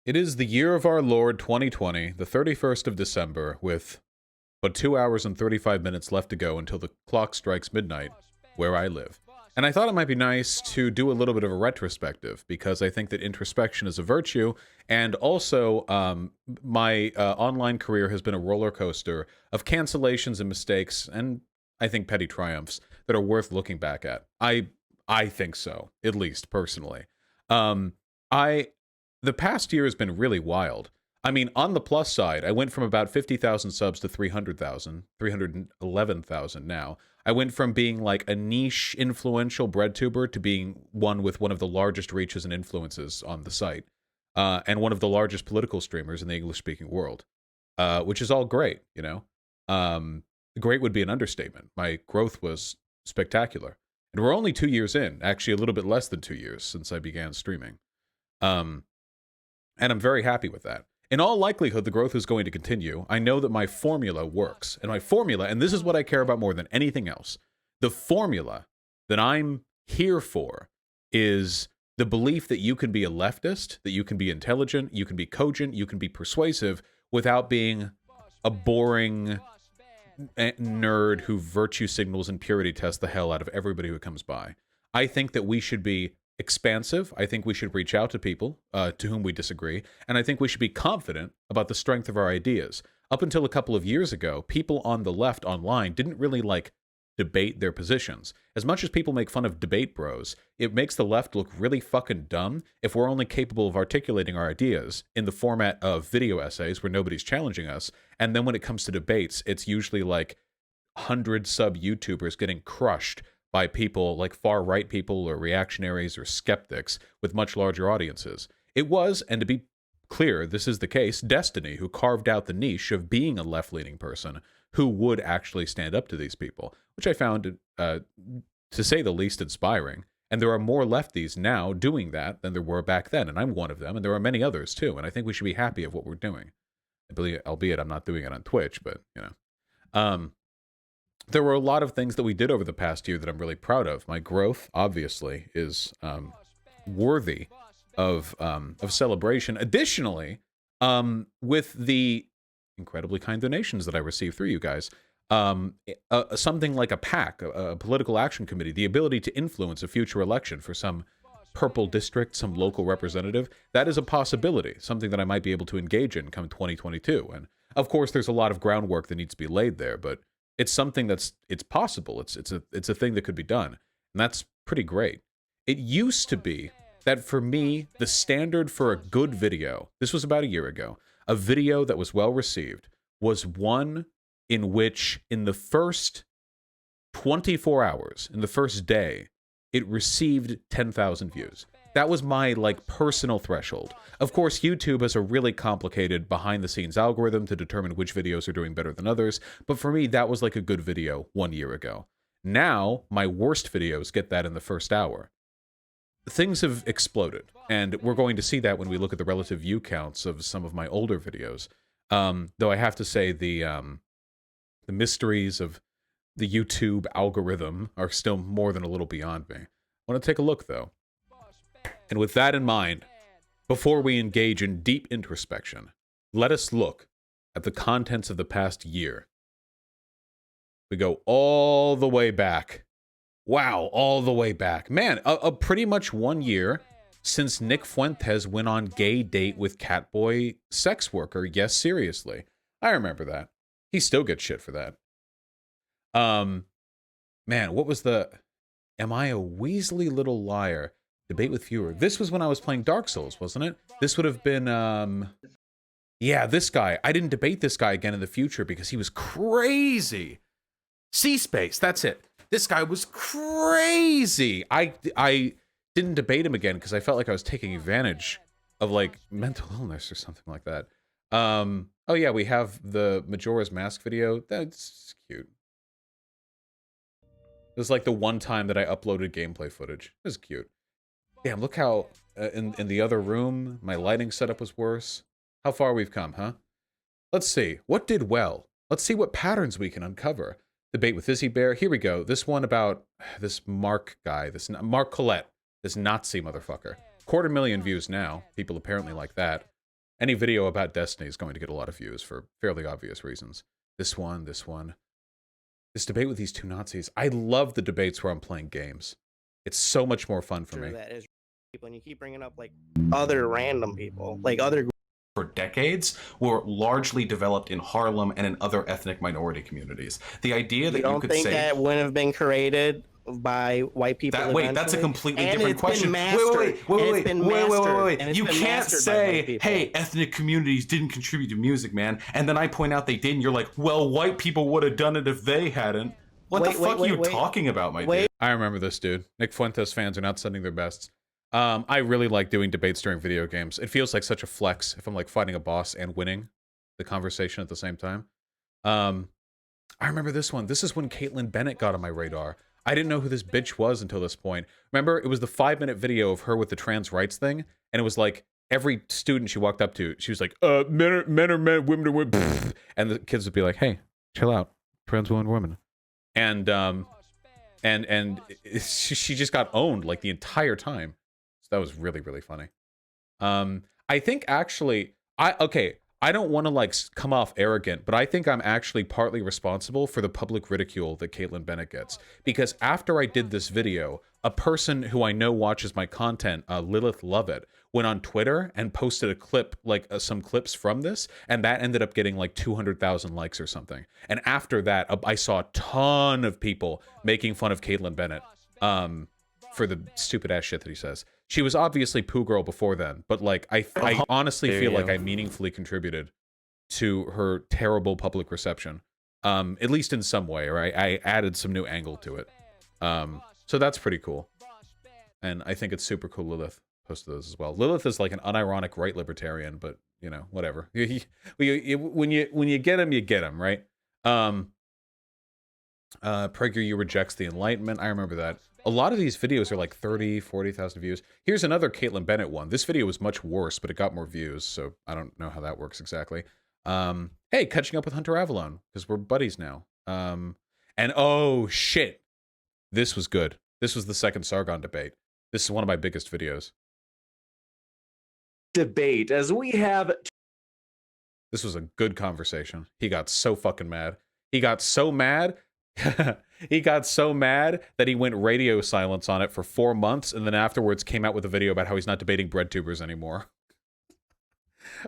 It is the year of our Lord 2020, the 31st of December, with but 2 hours and 35 minutes left to go until the clock strikes midnight, where I live. And I thought it might be nice to do a little bit of a retrospective, because I think that introspection is a virtue, and also my online career has been a roller coaster of cancellations and mistakes, and I think petty triumphs that are worth looking back at. I think so, at least personally. The past year has been really wild. I mean, on the plus side, I went from about 50,000 subs to 300,000, 311,000 now. I went from being like a niche influential breadtuber to being one with one of the largest reaches and influences on the site, and one of the largest political streamers in the English-speaking world, which is all great, you know? Great would be an understatement. My growth was spectacular. And we're only 2 years in, actually a little bit less than 2 years since I began streaming. And I'm very happy with that. In all likelihood, the growth is going to continue. I know that my formula works. And my formula, and this is what I care about more than anything else, the formula that I'm here for is the belief that you can be a leftist, that you can be intelligent, you can be cogent, you can be persuasive without being a boring nerd who virtue signals and purity tests the hell out of everybody who comes by. I think that we should be expansive. I think we should reach out to people to whom we disagree, and I think we should be confident about the strength of our ideas. Up until a couple of years ago, people on the left online didn't really like debate their positions. As much as people make fun of debate bros, it makes the left look really fucking dumb if we're only capable of articulating our ideas in the format of video essays where nobody's challenging us, and then when it comes to debates, it's usually like 100 sub YouTubers getting crushed by people like far-right people or reactionaries or skeptics with much larger audiences. It was, and to be clear, this is the case, Destiny who carved out the niche of being a left-leaning person who would actually stand up to these people, which I found, to say the least, inspiring. And there are more lefties now doing that than there were back then, and I'm one of them, and there are many others too, and I think we should be happy of what we're doing. Albeit I'm not doing it on Twitch, but, you know. There were a lot of things that we did over the past year that I'm really proud of. My growth, obviously, is worthy of celebration. Additionally, with the incredibly kind donations that I received through you guys, something like a PAC, a political action committee, the ability to influence a future election for some purple district, some local representative, that is a possibility, something that I might be able to engage in come 2022. And of course, there's a lot of groundwork that needs to be laid there, but it's something it's possible. It's a thing that could be done, and that's pretty great. It used to be that for me, the standard for a good video, this was about a year ago, a video that was well received was one in which in the first 24 hours, in the first day, it received 10,000 views. That was my, like, personal threshold. Of course, YouTube has a really complicated behind-the-scenes algorithm to determine which videos are doing better than others, but for me, that was like a good video 1 year ago. Now, my worst videos get that in the first hour. Things have exploded, and we're going to see that when we look at the relative view counts of some of my older videos. Though I have to say the mysteries of the YouTube algorithm are still more than a little beyond me. I want to take a look, though. And with that in mind, before we engage in deep introspection, let us look at the contents of the past year. We go all the way back. Wow, all the way back. Man, a pretty much 1 year since Nick Fuentes went on gay date with Catboy sex worker. Yes, seriously. I remember that. He still gets shit for that. Man, what was the... Am I a Weasley little liar? Debate with viewer. This was when I was playing Dark Souls, wasn't it? This would have been, yeah, this guy. I didn't debate this guy again in the future because he was crazy. C-Space, that's it. This guy was crazy. I didn't debate him again because I felt like I was taking advantage of, like, mental illness or something like that. Oh yeah, we have the Majora's Mask video. That's cute. It was like the one time that I uploaded gameplay footage. It was cute. Damn, look how, in the other room, my lighting setup was worse. How far we've come, huh? Let's see. What did well? Let's see what patterns we can uncover. Debate with Izzy Bear. Here we go. This one about this Mark guy, this Mark Collette, this Nazi motherfucker. 250,000 views now. People apparently like that. Any video about Destiny is going to get a lot of views for fairly obvious reasons. This one. This debate with these two Nazis. I love the debates where I'm playing games. It's so much more fun for me. That is people, and you keep bringing up like other random people, like other for decades were largely developed in Harlem and in other ethnic minority communities. The idea that you could say that wouldn't have been created by white people. Wait, that's a completely different question. Wait. You can't say, hey, ethnic communities didn't contribute to music, man. And then I point out they didn't. You're like, well, white people would have done it if they hadn't. What the fuck are you talking about, my dude? I remember this, dude. Nick Fuentes fans are not sending their bests. I really like doing debates during video games. It feels like such a flex if I'm like fighting a boss and winning the conversation at the same time. I remember this one. This is when Caitlin Bennett got on my radar. I didn't know who this bitch was until this point. Remember, it was the 5-minute video of her with the trans rights thing, and it was like every student she walked up to, she was like, men are men, women are women, and the kids would be like, hey, chill out, trans women, women, and she just got owned like the entire time. So that was really, really funny. I think actually, I don't want to like come off arrogant, but I think I'm actually partly responsible for the public ridicule that Caitlin Bennett gets. Because after I did this video, a person who I know watches my content, Lilith Lovett, went on Twitter and posted a clip, like some clips from this, and that ended up getting like 200,000 likes or something. And after that, I saw a ton of people making fun of Caitlin Bennett for the stupid ass shit that he says. She was obviously Pooh Girl before then, but like I honestly feel like I meaningfully contributed to her terrible public reception, at least in some way, or I added some new angle to it. So that's pretty cool, and I think it's super cool Lilith posted those as well. Lilith is like an unironic right libertarian, but you know, whatever. When you get him, you get him, right? PragerU rejects the Enlightenment. I remember that. A lot of these videos are like 30, 40,000 views. Here's another Caitlin Bennett one. This video was much worse, but it got more views, so I don't know how that works exactly. Hey, catching up with Hunter Avalon, because we're buddies now. And oh, shit. This was good. This was the second Sargon debate. This is one of my biggest videos. Debate, as we have... This was a good conversation. He got so fucking mad. He got so mad... He got so mad that he went radio silence on it for 4 months, and then afterwards came out with a video about how he's not debating bread tubers anymore.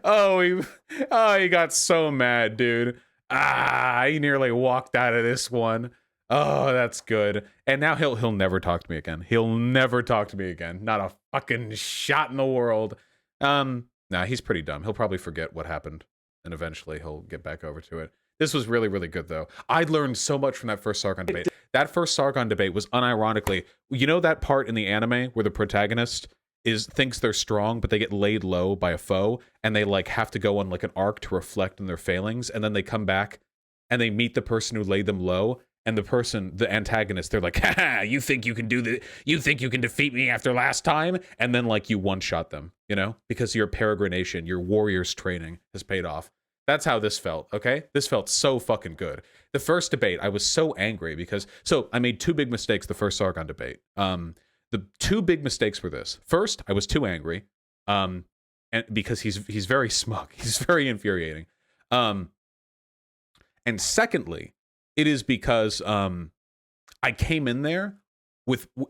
He got so mad, dude. He nearly walked out of this one. Oh, that's good. And now he'll never talk to me again. He'll never talk to me again. Not a fucking shot in the world. Nah, he's pretty dumb. He'll probably forget what happened, and eventually he'll get back over to it. This was really, really good, though. I learned so much from that first Sargon debate. That first Sargon debate was unironically... You know that part in the anime where the protagonist thinks they're strong, but they get laid low by a foe, and they like have to go on like an arc to reflect on their failings, and then they come back, and they meet the person who laid them low, and the antagonist, they're like, ha, you think you can do the... You think you can defeat me after last time? And then like you one-shot them, you know? Because your peregrination, your warrior's training has paid off. That's how this felt, okay? This felt so fucking good. The first debate, I was so angry because... So, I made two big mistakes the first Sargon debate. The two big mistakes were this. First, I was too angry, and because he's very smug. He's very infuriating. And secondly, it is because I came in there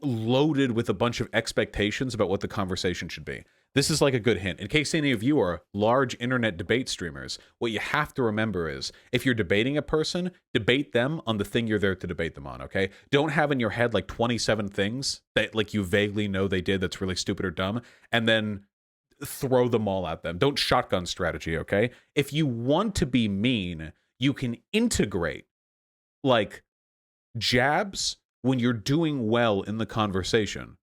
loaded with a bunch of expectations about what the conversation should be. This is like a good hint. In case any of you are large internet debate streamers, what you have to remember is, if you're debating a person, debate them on the thing you're there to debate them on, okay? Don't have in your head like 27 things that like you vaguely know they did that's really stupid or dumb, and then throw them all at them. Don't shotgun strategy, okay? If you want to be mean, you can integrate like jabs when you're doing well in the conversation,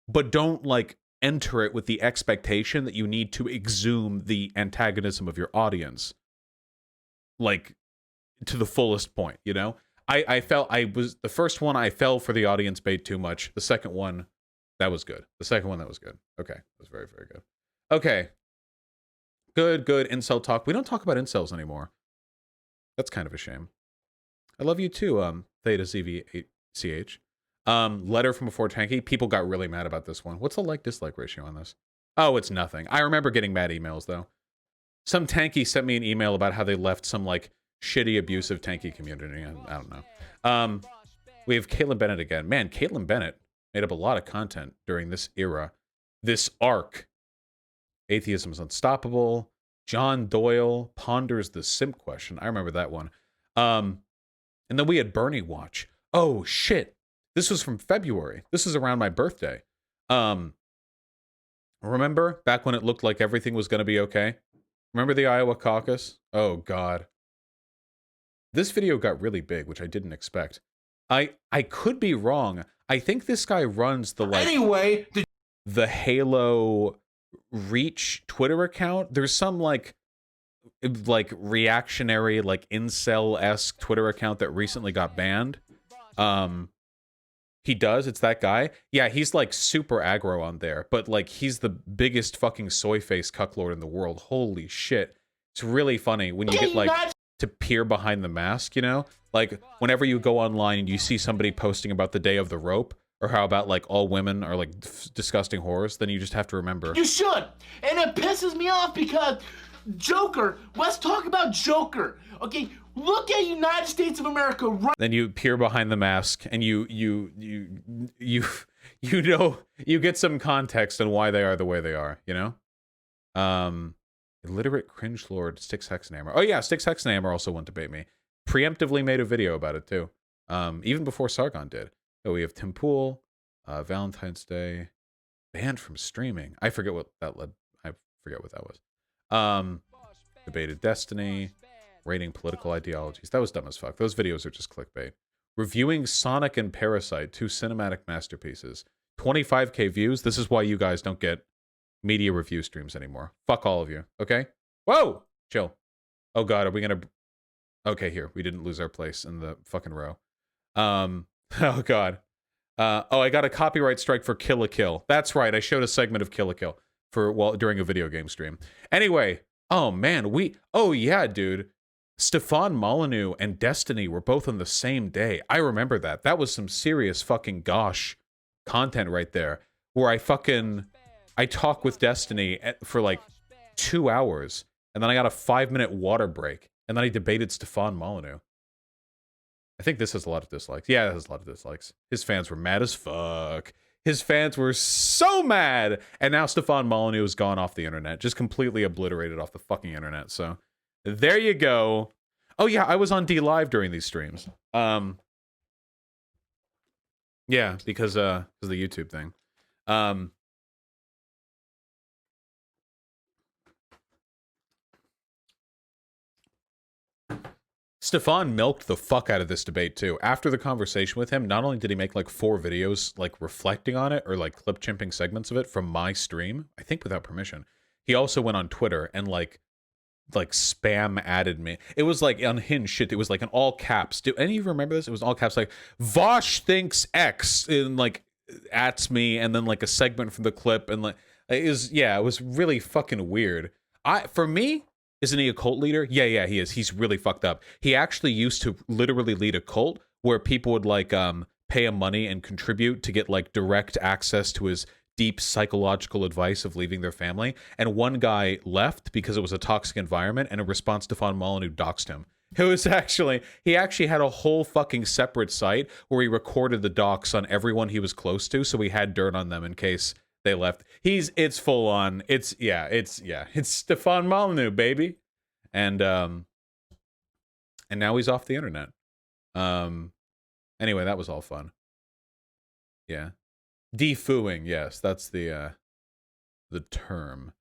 but don't like enter it with the expectation that you need to exhume the antagonism of your audience like to the fullest point, you know? I felt the first one I fell for the audience bait too much. The second one, that was good. The second one, that was good. Okay, that was very, very good. Okay. Good incel talk. We don't talk about incels anymore. That's kind of a shame. I love you too, Theta ZV8CH. Letter from a Fort Tanky. People got really mad about this one. What's the like-dislike ratio on this? Oh, it's nothing. I remember getting mad emails, though. Some tanky sent me an email about how they left some, like, shitty, abusive tanky community. I don't know. We have Caitlin Bennett again. Man, Caitlin Bennett made up a lot of content during this era. This arc. Atheism is Unstoppable. John Doyle ponders the simp question. I remember that one. And then we had Bernie Watch. Oh, shit. This was from February. This is around my birthday. Remember back when it looked like everything was going to be okay? Remember the Iowa caucus? Oh, God. This video got really big, which I didn't expect. I could be wrong. I think this guy runs the, like... Anyway... the Halo Reach Twitter account. There's some, like reactionary, like, incel-esque Twitter account that recently got banned. He does. It's that guy. Yeah, he's like super aggro on there, but like he's the biggest fucking soy face cucklord in the world. Holy shit. It's really funny when you get like to peer behind the mask, you know? Like whenever you go online and you see somebody posting about the day of the rope or how about like all women are like disgusting whores, then you just have to remember. You should. And it pisses me off because Joker, let's talk about Joker. Okay, look at United States of America right. Then you peer behind the mask and you know, you get some context on why they are the way they are, you know? Illiterate cringe lord Styx Hexenhammer. Oh yeah, Styx Hexenhammer also won't debate me. Preemptively made a video about it too. Even before Sargon did. So we have Tim Pool, Valentine's Day, banned from streaming. I forget what that was. Debated Destiny, rating political ideologies. That was dumb as fuck. Those videos are just clickbait. Reviewing Sonic and Parasite, 2 cinematic masterpieces. 25k views. This is why you guys don't get media review streams anymore. Fuck all of you, okay? Whoa! Chill. Oh god, are we gonna... Okay, here. We didn't lose our place in the fucking row. Oh god. Oh, I got a copyright strike for Kill la Kill. That's right, I showed a segment of Kill la Kill during a video game stream. Anyway, oh man, oh yeah, dude. Stefan Molyneux and Destiny were both on the same day. I remember that. That was some serious fucking gosh content right there. Where I talk with Destiny for like 2 hours. And then I got a 5-minute water break. And then I debated Stefan Molyneux. I think this has a lot of dislikes. Yeah, it has a lot of dislikes. His fans were mad as fuck. His fans were so mad. And now Stefan Molyneux is gone off the internet. Just completely obliterated off the fucking internet. So there you go. Oh yeah, I was on D Live during these streams. Yeah, because of the YouTube thing. Stefan milked the fuck out of this debate too. After the conversation with him, not only did he make like 4 videos like reflecting on it or like clip chimping segments of it from my stream, I think without permission, he also went on Twitter and like spam added me. It was like unhinged shit. It was like in all caps. Do any of you remember this? It was all caps like Vosh thinks X and like ats me and then like a segment from the clip and like it was really fucking weird. For me, isn't he a cult leader? Yeah, he is. He's really fucked up. He actually used to literally lead a cult where people would like pay him money and contribute to get like direct access to his deep psychological advice of leaving their family. And one guy left because it was a toxic environment, and in response, Stefan Molyneux doxed him. He actually had a whole fucking separate site where he recorded the dox on everyone he was close to, so he had dirt on them in case they left. It's full on. It's Stefan Molyneux, baby. And now he's off the internet. Anyway, that was all fun. Yeah. Defooing, yes, that's the term.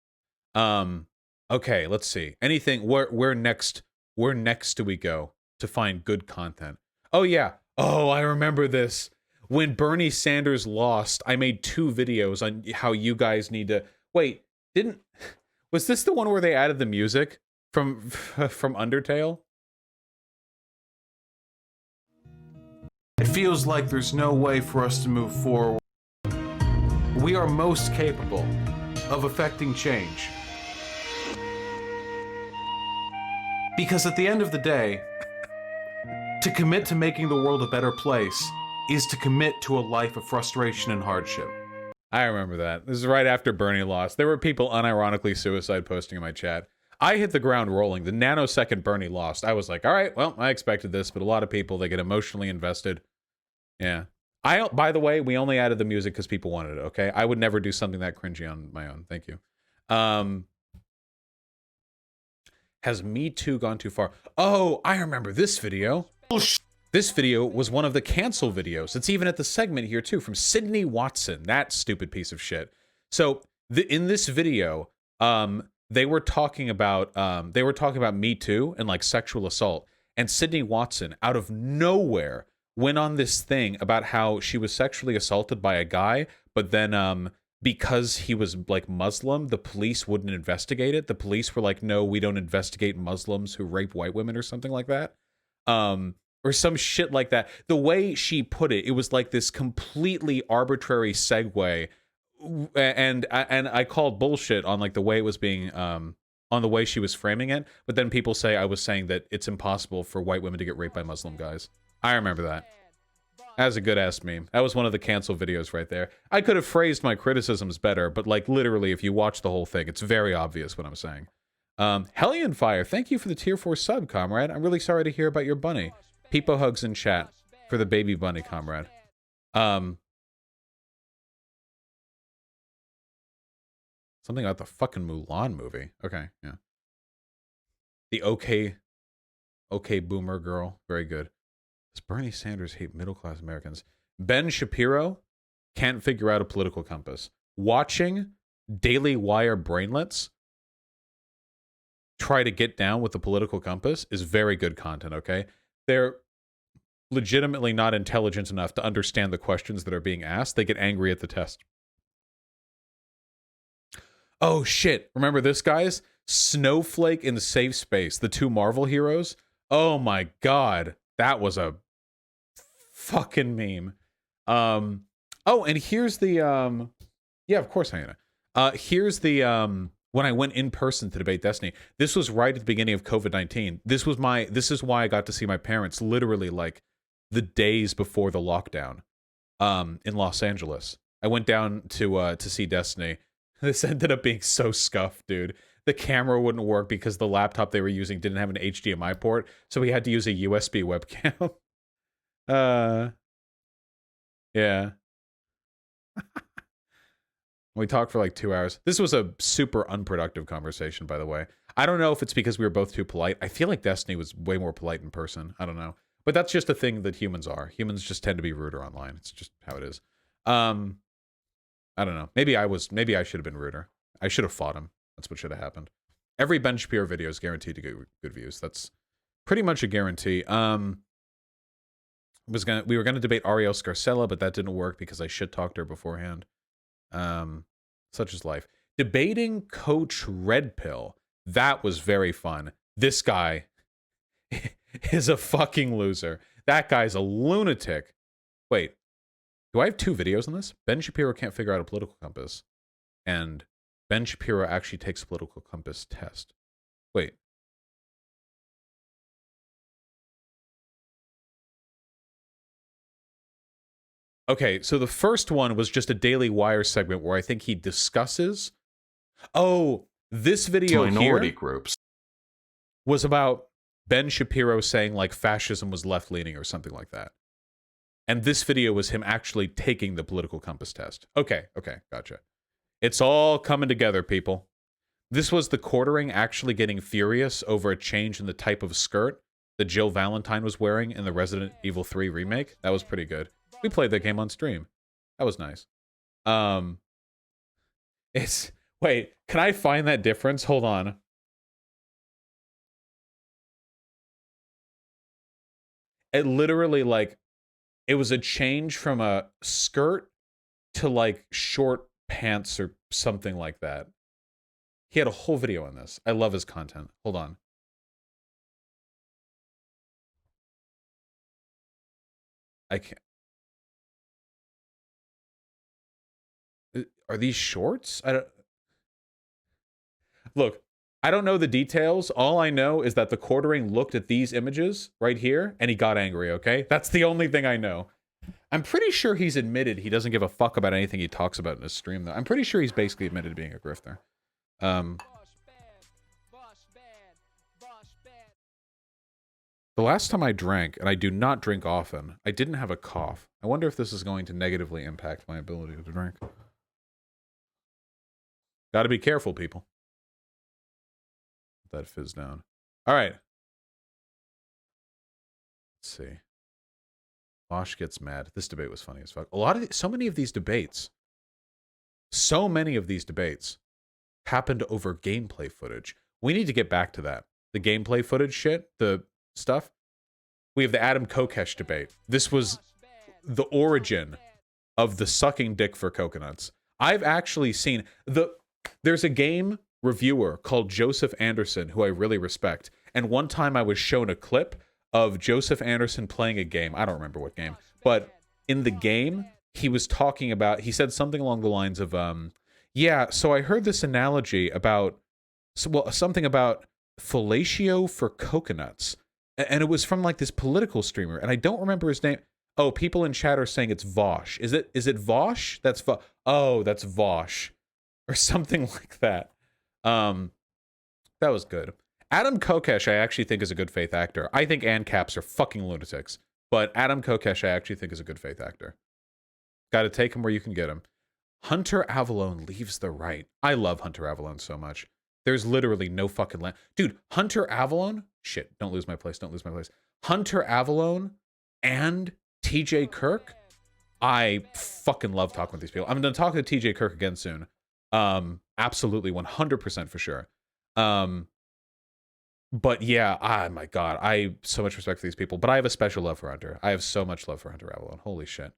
Okay, let's see. Anything where next do we go to find good content? Oh yeah. Oh, I remember this. When Bernie Sanders lost, I made 2 videos on how you guys need to wait, was this the one where they added the music from Undertale? It feels like there's no way for us to move forward. We are most capable of affecting change. Because at the end of the day, To commit to making the world a better place is to commit to a life of frustration and hardship. I remember that. This is right after Bernie lost. There were people unironically suicide posting in my chat. I hit the ground rolling. The nanosecond Bernie lost, I was like, all right, well, I expected this, but a lot of people, they get emotionally invested. Yeah. By the way, we only added the music because people wanted it, okay? I would never do something that cringy on my own. Thank you. Has Me Too gone too far? Oh, I remember this video. This video was one of the cancel videos. It's even at the segment here too, from Sydney Watson, that stupid piece of shit. So in this video, they were talking about Me Too and like sexual assault, and Sydney Watson out of nowhere went on this thing about how she was sexually assaulted by a guy, but then because he was like Muslim, the police wouldn't investigate it. The police were like, no, we don't investigate Muslims who rape white women or something like that. Or some shit like that. The way she put it, it was like this completely arbitrary segue, and I called bullshit on like the way it was being, on the way she was framing it. But then people say I was saying that it's impossible for white women to get raped by Muslim guys. I remember that. That was a good ass meme. That was one of the cancel videos right there. I could have phrased my criticisms better, but like literally, if you watch the whole thing, it's very obvious what I'm saying. Hellion Fire, thank you for the tier 4 sub, comrade. I'm really sorry to hear about your bunny. Peepo hugs in chat for the baby bunny, comrade. Something about the fucking Mulan movie. Okay, yeah. The okay boomer girl. Very good. Does Bernie Sanders hate middle-class Americans? Ben Shapiro can't figure out a political compass. Watching Daily Wire brainlets try to get down with the political compass is very good content, okay? They're legitimately not intelligent enough to understand the questions that are being asked. They get angry at the test. Oh, shit. Remember this, guys? Snowflake and Safe Space, the two Marvel heroes. Oh, my God. That was a fucking meme. Oh, and here's the... Yeah, of course, Hannah. Here's the... when I went in person to debate Destiny. This was right at the beginning of COVID-19. This is why I got to see my parents literally like the days before the lockdown in Los Angeles. I went down to see Destiny. This ended up being so scuffed, dude. The camera wouldn't work because the laptop they were using didn't have an HDMI port, so we had to use a USB webcam. Yeah. We talked for like 2 hours. This was a super unproductive conversation, by the way. I don't know if it's because we were both too polite. I feel like Destiny was way more polite in person. I don't know. But that's just a thing that humans are. Humans just tend to be ruder online. It's just how it is. I don't know. Maybe I should have been ruder. I should have fought him. That's what should have happened. Every Ben Shapiro video is guaranteed to get good views. That's pretty much a guarantee. We were gonna debate Ariel Scarcella, but that didn't work because I shit talked her beforehand. Such is life. Debating Coach Red Pill, that was very fun. This guy is a fucking loser. That guy's a lunatic. Wait, do I have 2 videos on this? Ben Shapiro can't figure out a political compass, and Ben Shapiro actually takes a political compass test. Wait. Okay, so the first one was just a Daily Wire segment where I think he discusses... Oh, this video minority here groups was about Ben Shapiro saying like fascism was left-leaning or something like that. And this video was him actually taking the political compass test. Okay, gotcha. It's all coming together, people. This was the quartering actually getting furious over a change in the type of skirt that Jill Valentine was wearing in the Resident Evil 3 remake. That was pretty good. We played that game on stream. That was nice. Wait, can I find that difference? Hold on. It literally, like, it was a change from a skirt to, like, short pants or something like that. He had a whole video on this. I love his content. Hold on. I can't. Are these shorts? I don't... Look, I don't know the details. All I know is that the quartering looked at these images right here and he got angry, okay? That's the only thing I know. I'm pretty sure he's admitted he doesn't give a fuck about anything he talks about in his stream, though. I'm pretty sure he's basically admitted to being a grifter. The last time I drank, and I do not drink often, I didn't have a cough. I wonder if this is going to negatively impact my ability to drink. Gotta be careful, people. Let that fizz down. All right. Let's see. Bosch gets mad. This debate was funny as fuck. So many of these debates happened over gameplay footage. We need to get back to that. The gameplay footage shit, the stuff. We have the Adam Kokesh debate. This was the origin of the sucking dick for coconuts. I've actually seen there's a game reviewer called Joseph Anderson who I really respect. And one time I was shown a clip of Joseph Anderson playing a game. I don't remember what game, but in the game he was talking about, he said something along the lines of, yeah, so I heard this analogy about, something about fellatio for coconuts. And it was from like this political streamer, and I don't remember his name. Oh, people in chat are saying it's Vosh. Is it Vosh? That's oh, that's Vosh. Or something like that. That was good. Adam Kokesh, I actually think is a good faith actor. I think ANCAPs are fucking lunatics. But Adam Kokesh, I actually think is a good faith actor. Gotta take him where you can get him. Hunter Avallone leaves the right. I love Hunter Avallone so much. There's literally no fucking land. Dude, Hunter Avallone? Shit, don't lose my place, don't lose my place. Hunter Avallone and TJ Kirk? I fucking love talking with these people. I'm gonna talk to TJ Kirk again soon. Absolutely, 100% for sure. But yeah, oh my god, I so much respect for these people. But I have a special love for Hunter. I have so much love for Hunter Avallone. Holy shit.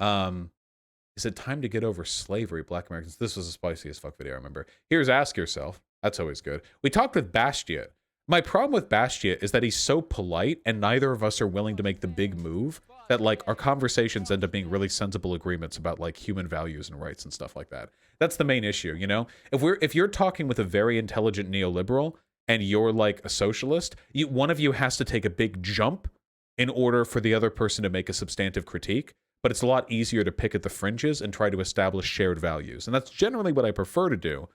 Is it time to get over slavery, Black Americans? This was a spicy as fuck video, I remember. Here's Ask Yourself. That's always good. We talked with Bastia. My problem with Bastia is that he's so polite and neither of us are willing to make the big move that like our conversations end up being really sensible agreements about like human values and rights and stuff like that. That's the main issue, you know? If you're talking with a very intelligent neoliberal and you're like a socialist, one of you has to take a big jump in order for the other person to make a substantive critique. But it's a lot easier to pick at the fringes and try to establish shared values. And that's generally what I prefer to do.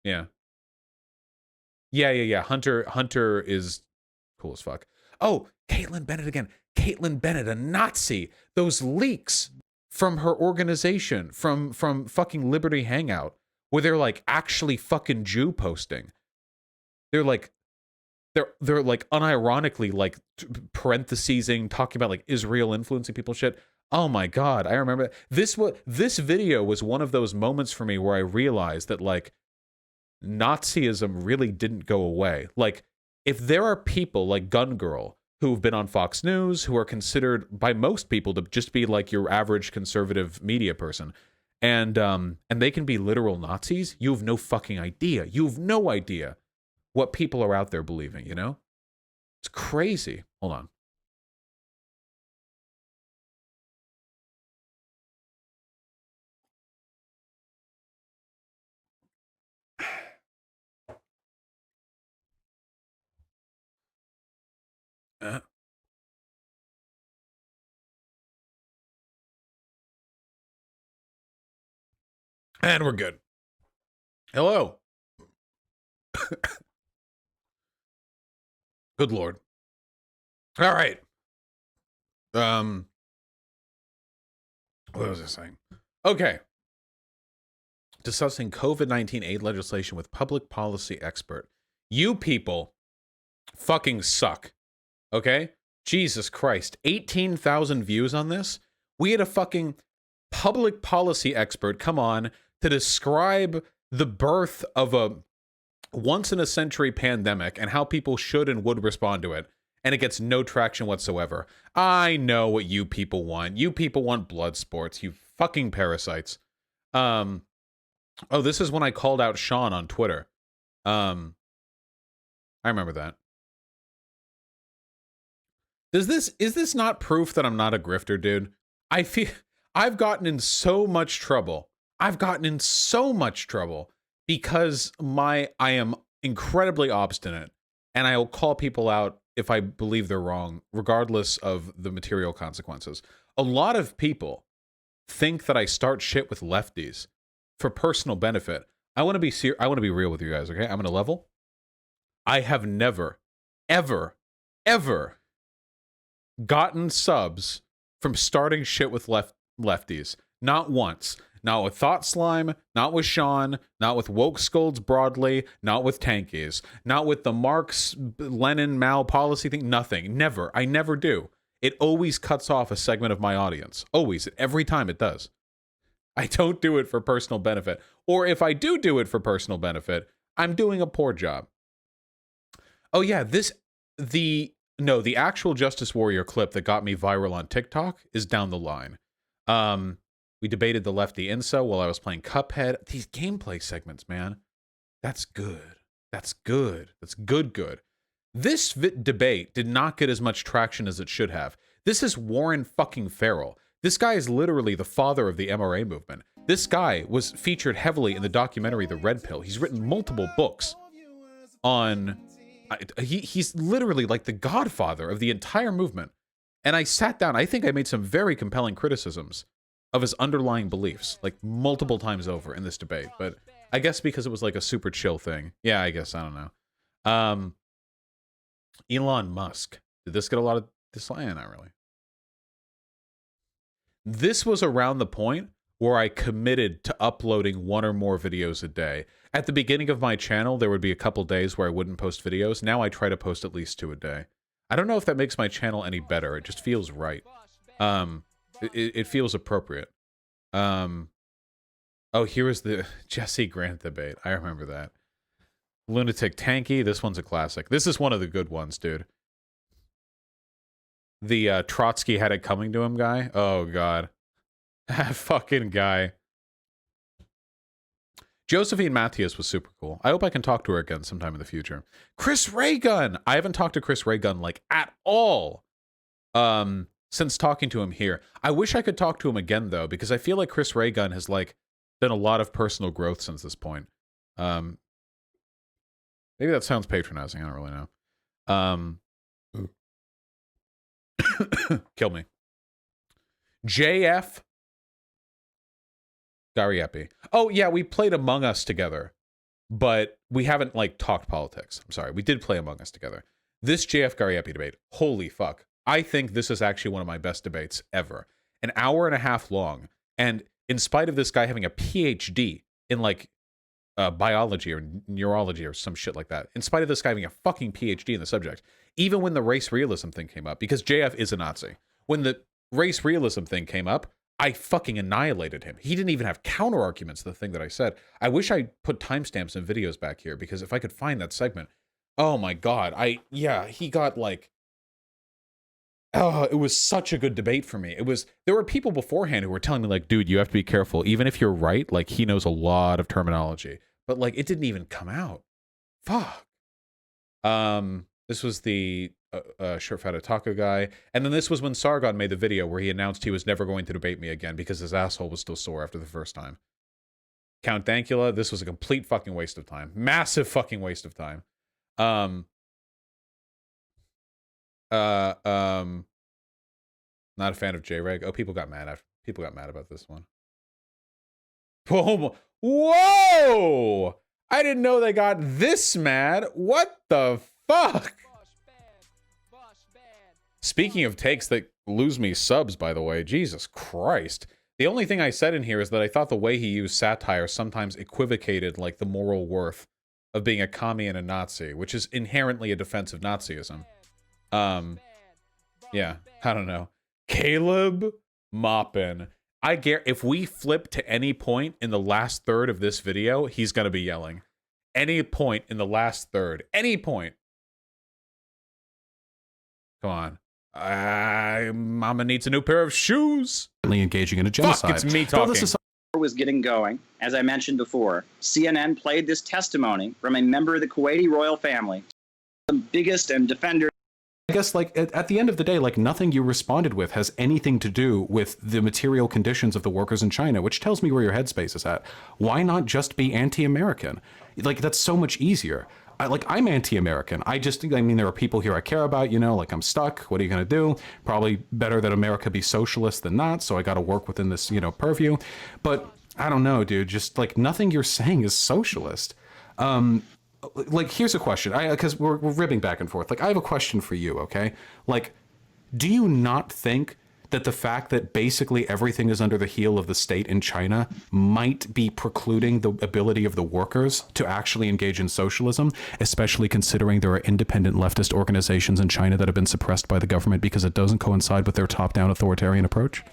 Yeah. Hunter is cool as fuck. Oh, Caitlin Bennett again. Caitlin Bennett, a Nazi. Those leaks from her organization, from fucking Liberty Hangout, where they're like actually fucking Jew posting. They're like unironically like parenthesesing, talking about like Israel influencing people shit. Oh my god, I remember this video was one of those moments for me where I realized that like Nazism really didn't go away. Like if there are people like Gun Girl who've been on Fox News, who are considered by most people to just be like your average conservative media person, and they can be literal Nazis, you have no fucking idea. You have no idea what people are out there believing, you know? It's crazy. Hold on. And we're good. Hello. Good Lord. All right. What was I saying? Okay. Discussing COVID-19 aid legislation with public policy expert. You people fucking suck. Okay? Jesus Christ. 18,000 views on this? We had a fucking public policy expert come on to describe the birth of a once-in-a-century pandemic and how people should and would respond to it, and it gets no traction whatsoever. I know what you people want. You people want blood sports, you fucking parasites. Oh, this is when I called out Sean on Twitter. I remember that. Is this not proof that I'm not a grifter, dude? I feel I've gotten in so much trouble. because I am incredibly obstinate, and I will call people out if I believe they're wrong, regardless of the material consequences. A lot of people think that I start shit with lefties for personal benefit. I want to be real with you guys, okay? I'm gonna level. I have never, ever, ever gotten subs from starting shit with lefties. Not once. Not with Thought Slime, not with Sean, not with Woke Scolds broadly, not with Tankies, not with the Marx, Lenin, Mao policy thing, nothing. Never. I never do. It always cuts off a segment of my audience. Always. Every time it does. I don't do it for personal benefit. Or if I do it for personal benefit, I'm doing a poor job. Oh yeah, the actual Justice Warrior clip that got me viral on TikTok is down the line. We debated the lefty incel while I was playing Cuphead. These gameplay segments, man. That's good. That's good. That's good. This debate did not get as much traction as it should have. This is Warren fucking Farrell. This guy is literally the father of the MRA movement. This guy was featured heavily in the documentary The Red Pill. He's written multiple books on... He's literally like the godfather of the entire movement. And I sat down. I think I made some very compelling criticisms of his underlying beliefs, like multiple times over in this debate. But I guess because it was like a super chill thing. Yeah, I guess. I don't know. Elon Musk. Did this get a lot of dislike? Not really. This was around the point where I committed to uploading 1 or more videos a day. At the beginning of my channel, there would be a couple days where I wouldn't post videos. Now I try to post at least 2 a day. I don't know if that makes my channel any better. It just feels right. It feels appropriate. Oh, here was the Jesse Grant debate. I remember that. Lunatic Tanky. This one's a classic. This is one of the good ones, dude. The Trotsky had it coming to him guy. Oh, God. That fucking guy. Josephine Matthias was super cool. I hope I can talk to her again sometime in the future. Chris Raygun. I haven't talked to Chris Raygun, like, at all. Since talking to him here. I wish I could talk to him again, though, because I feel like Chris Raygun has, like, done a lot of personal growth since this point. Maybe that sounds patronizing. I don't really know. Kill me. Jfk Debate. Oh, yeah, we played Among Us together, but we haven't, like, talked politics. I'm sorry. We did play Among Us together. This Jfk debate, holy fuck. I think this is actually one of my best debates ever. An hour and a half long. And in spite of this guy having a PhD in like biology or neurology or some shit like that, in spite of this guy having a fucking PhD in the subject, even when the race realism thing came up, because JF is a Nazi, when the race realism thing came up, I fucking annihilated him. He didn't even have counter arguments to the thing that I said. I wish I put timestamps and videos back here, because if I could find that segment, oh my God. He got like, oh, it was such a good debate for me. There were people beforehand who were telling me like, dude, you have to be careful. Even if you're right, like he knows a lot of terminology, but like it didn't even come out. Fuck. This was the Shirt Fat Taco guy. And then this was when Sargon made the video where he announced he was never going to debate me again because his asshole was still sore after the first time. Count Dankula, this was a complete fucking waste of time. Massive fucking waste of time. Not a fan of J-Reg. Oh, people got mad about this one. Whoa! I didn't know they got this mad. What the fuck? Speaking of takes that lose me subs, by the way, Jesus Christ. The only thing I said in here is that I thought the way he used satire sometimes equivocated like the moral worth of being a commie and a Nazi, which is inherently a defense of Nazism. Yeah, I don't know. Caleb Moppin. I guarantee if we flip to any point in the last third of this video, he's going to be yelling. Any point in the last third. Any point. Come on. Mama needs a new pair of shoes. Engaging in a genocide. Fuck, it's me talking. Was getting going. As I mentioned before, CNN played this testimony from a member of the Kuwaiti royal family, the biggest and defender I guess, like, at the end of the day, like, nothing you responded with has anything to do with the material conditions of the workers in China, which tells me where your headspace is at. Why not just be anti-American? Like, that's so much easier. I'm anti-American. I mean, there are people here I care about, you know, like, I'm stuck. What are you going to do? Probably better that America be socialist than not, so I got to work within this, you know, purview. But I don't know, dude. Just, like, nothing you're saying is socialist. Like, here's a question, because we're ribbing back and forth. Like, I have a question for you, okay? Like, do you not think that the fact that basically everything is under the heel of the state in China might be precluding the ability of the workers to actually engage in socialism, especially considering there are independent leftist organizations in China that have been suppressed by the government because it doesn't coincide with their top-down authoritarian approach?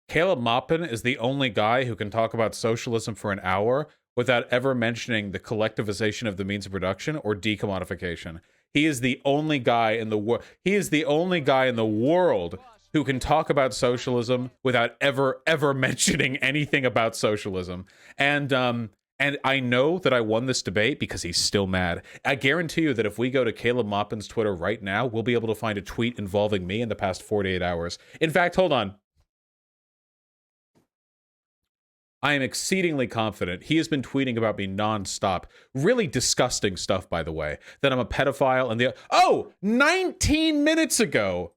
Caleb Maupin is the only guy who can talk about socialism for an hour without ever mentioning the collectivization of the means of production or decommodification. He is the only guy in the world. He is the only guy in the world who can talk about socialism without ever mentioning anything about socialism. And I know that I won this debate because he's still mad. I guarantee you that if we go to Caleb Maupin's Twitter right now, we'll be able to find a tweet involving me in the past 48 hours. In fact, hold on. I am exceedingly confident he has been tweeting about me nonstop. Really disgusting stuff, by the way. That I'm a pedophile and Oh! 19 minutes ago!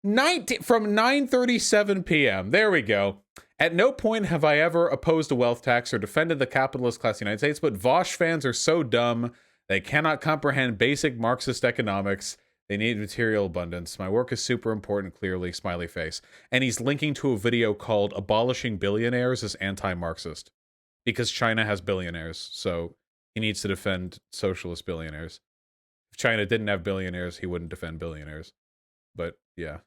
From 9:37 p.m. There we go. At no point have I ever opposed a wealth tax or defended the capitalist class of the United States, but Vosh fans are so dumb, they cannot comprehend basic Marxist economics. They need material abundance. My work is super important, clearly, smiley face. And he's linking to a video called Abolishing Billionaires as Anti-Marxist. Because China has billionaires, so he needs to defend socialist billionaires. If China didn't have billionaires, he wouldn't defend billionaires. But, yeah.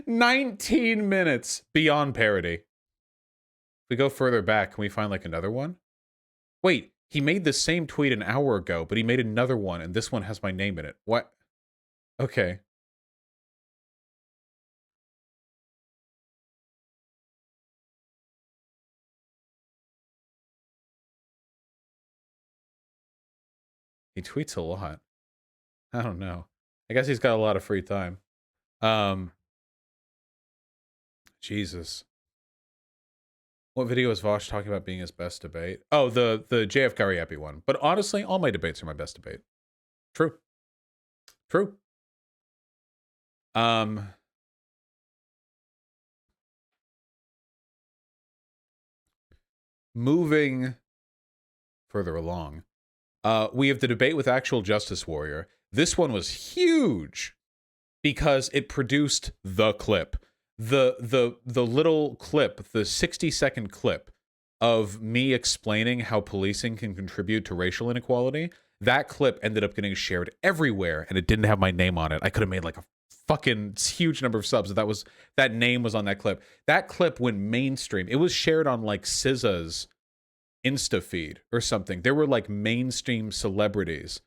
19 minutes beyond parody. If we go further back, can we find, like, another one? Wait. He made the same tweet an hour ago, but he made another one, and this one has my name in it. What? Okay. He tweets a lot. I don't know. I guess he's got a lot of free time. Jesus. What video is Vosh talking about being his best debate? Oh, the Jfk Debate one. But honestly, all my debates are my best debate. True. True. Moving further along, we have the debate with Actual Justice Warrior. This one was huge because it produced the clip. The little clip, the 60-second clip of me explaining how policing can contribute to racial inequality, that clip ended up getting shared everywhere, and it didn't have my name on it. I could have made like a fucking huge number of subs if that name was on that clip. That clip went mainstream. It was shared on like SZA's Insta feed or something. There were like mainstream celebrities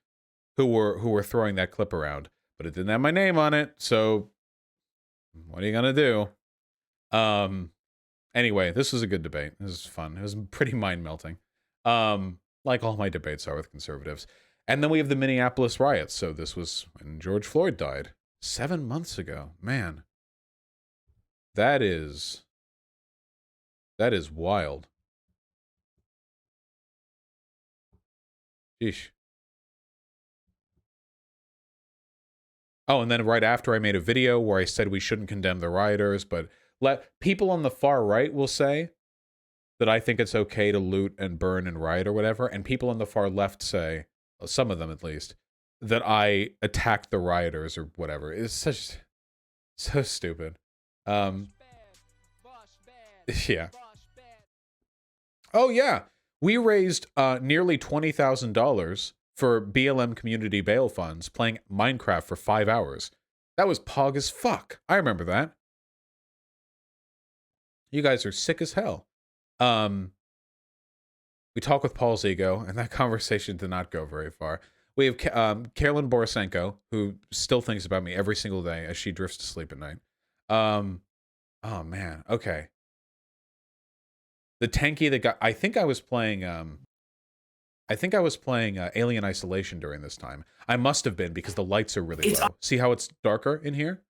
who were throwing that clip around, but it didn't have my name on it, so what are you gonna do? Anyway, this was a good debate. This was fun. It was pretty mind-melting. Like all my debates are with conservatives. And then we have the Minneapolis riots. So this was when George Floyd died. 7 months ago. Man. That is wild. Sheesh. Oh, and then right after I made a video where I said we shouldn't condemn the rioters, but people on the far right will say that I think it's okay to loot and burn and riot or whatever, and people on the far left say, well, some of them at least, that I attacked the rioters or whatever. It's so stupid. Yeah. Oh yeah, we raised nearly $20,000 for BLM community bail funds playing Minecraft for 5 hours. That was pog as fuck. I remember that. You guys are sick as hell. We talk with Paul's ego, and that conversation did not go very far. We have Carolyn Borisenko, who still thinks about me every single day as she drifts to sleep at night. Oh man, okay. The tanky that got, I think I was playing I think I was playing Alien Isolation during this time. I must have been because the lights are really low. See how it's darker in here?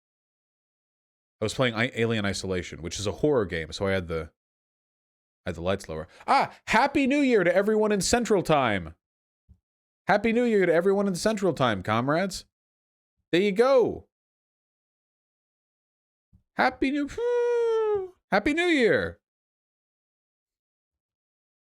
I was playing Alien Isolation, which is a horror game, so I had the lights lower. Ah, Happy New Year to everyone in Central Time. Happy New Year to everyone in Central Time, comrades. There you go. Happy New Year.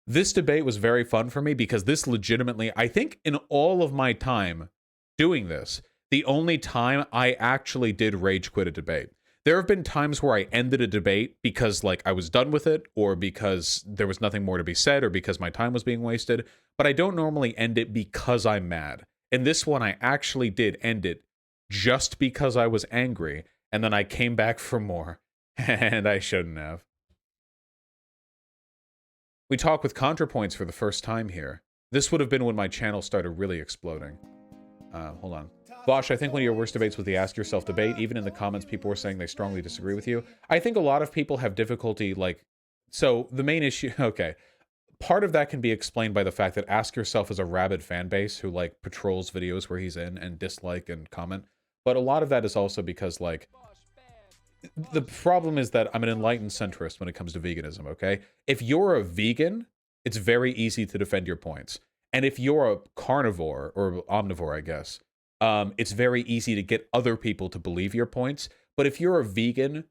This debate was very fun for me because this legitimately, I think in all of my time doing this, the only time I actually did rage quit a debate. There have been times where I ended a debate because like I was done with it, or because there was nothing more to be said, or because my time was being wasted, but I don't normally end it because I'm mad. In this one, I actually did end it just because I was angry, and then I came back for more, and I shouldn't have. We talk with ContraPoints for the first time here. This would have been when my channel started really exploding. Hold on. Bosch, I think one of your worst debates was the Ask Yourself debate. Even in the comments, people were saying they strongly disagree with you. I think a lot of people have difficulty, like... So, the main issue... Okay. Part of that can be explained by the fact that Ask Yourself is a rabid fan base who, like, patrols videos where he's in and dislike and comment. But a lot of that is also because, like... The problem is that I'm an enlightened centrist when it comes to veganism, okay? If you're a vegan, it's very easy to defend your points. And if you're a carnivore, or omnivore, I guess, it's very easy to get other people to believe your points. But if you're a vegan,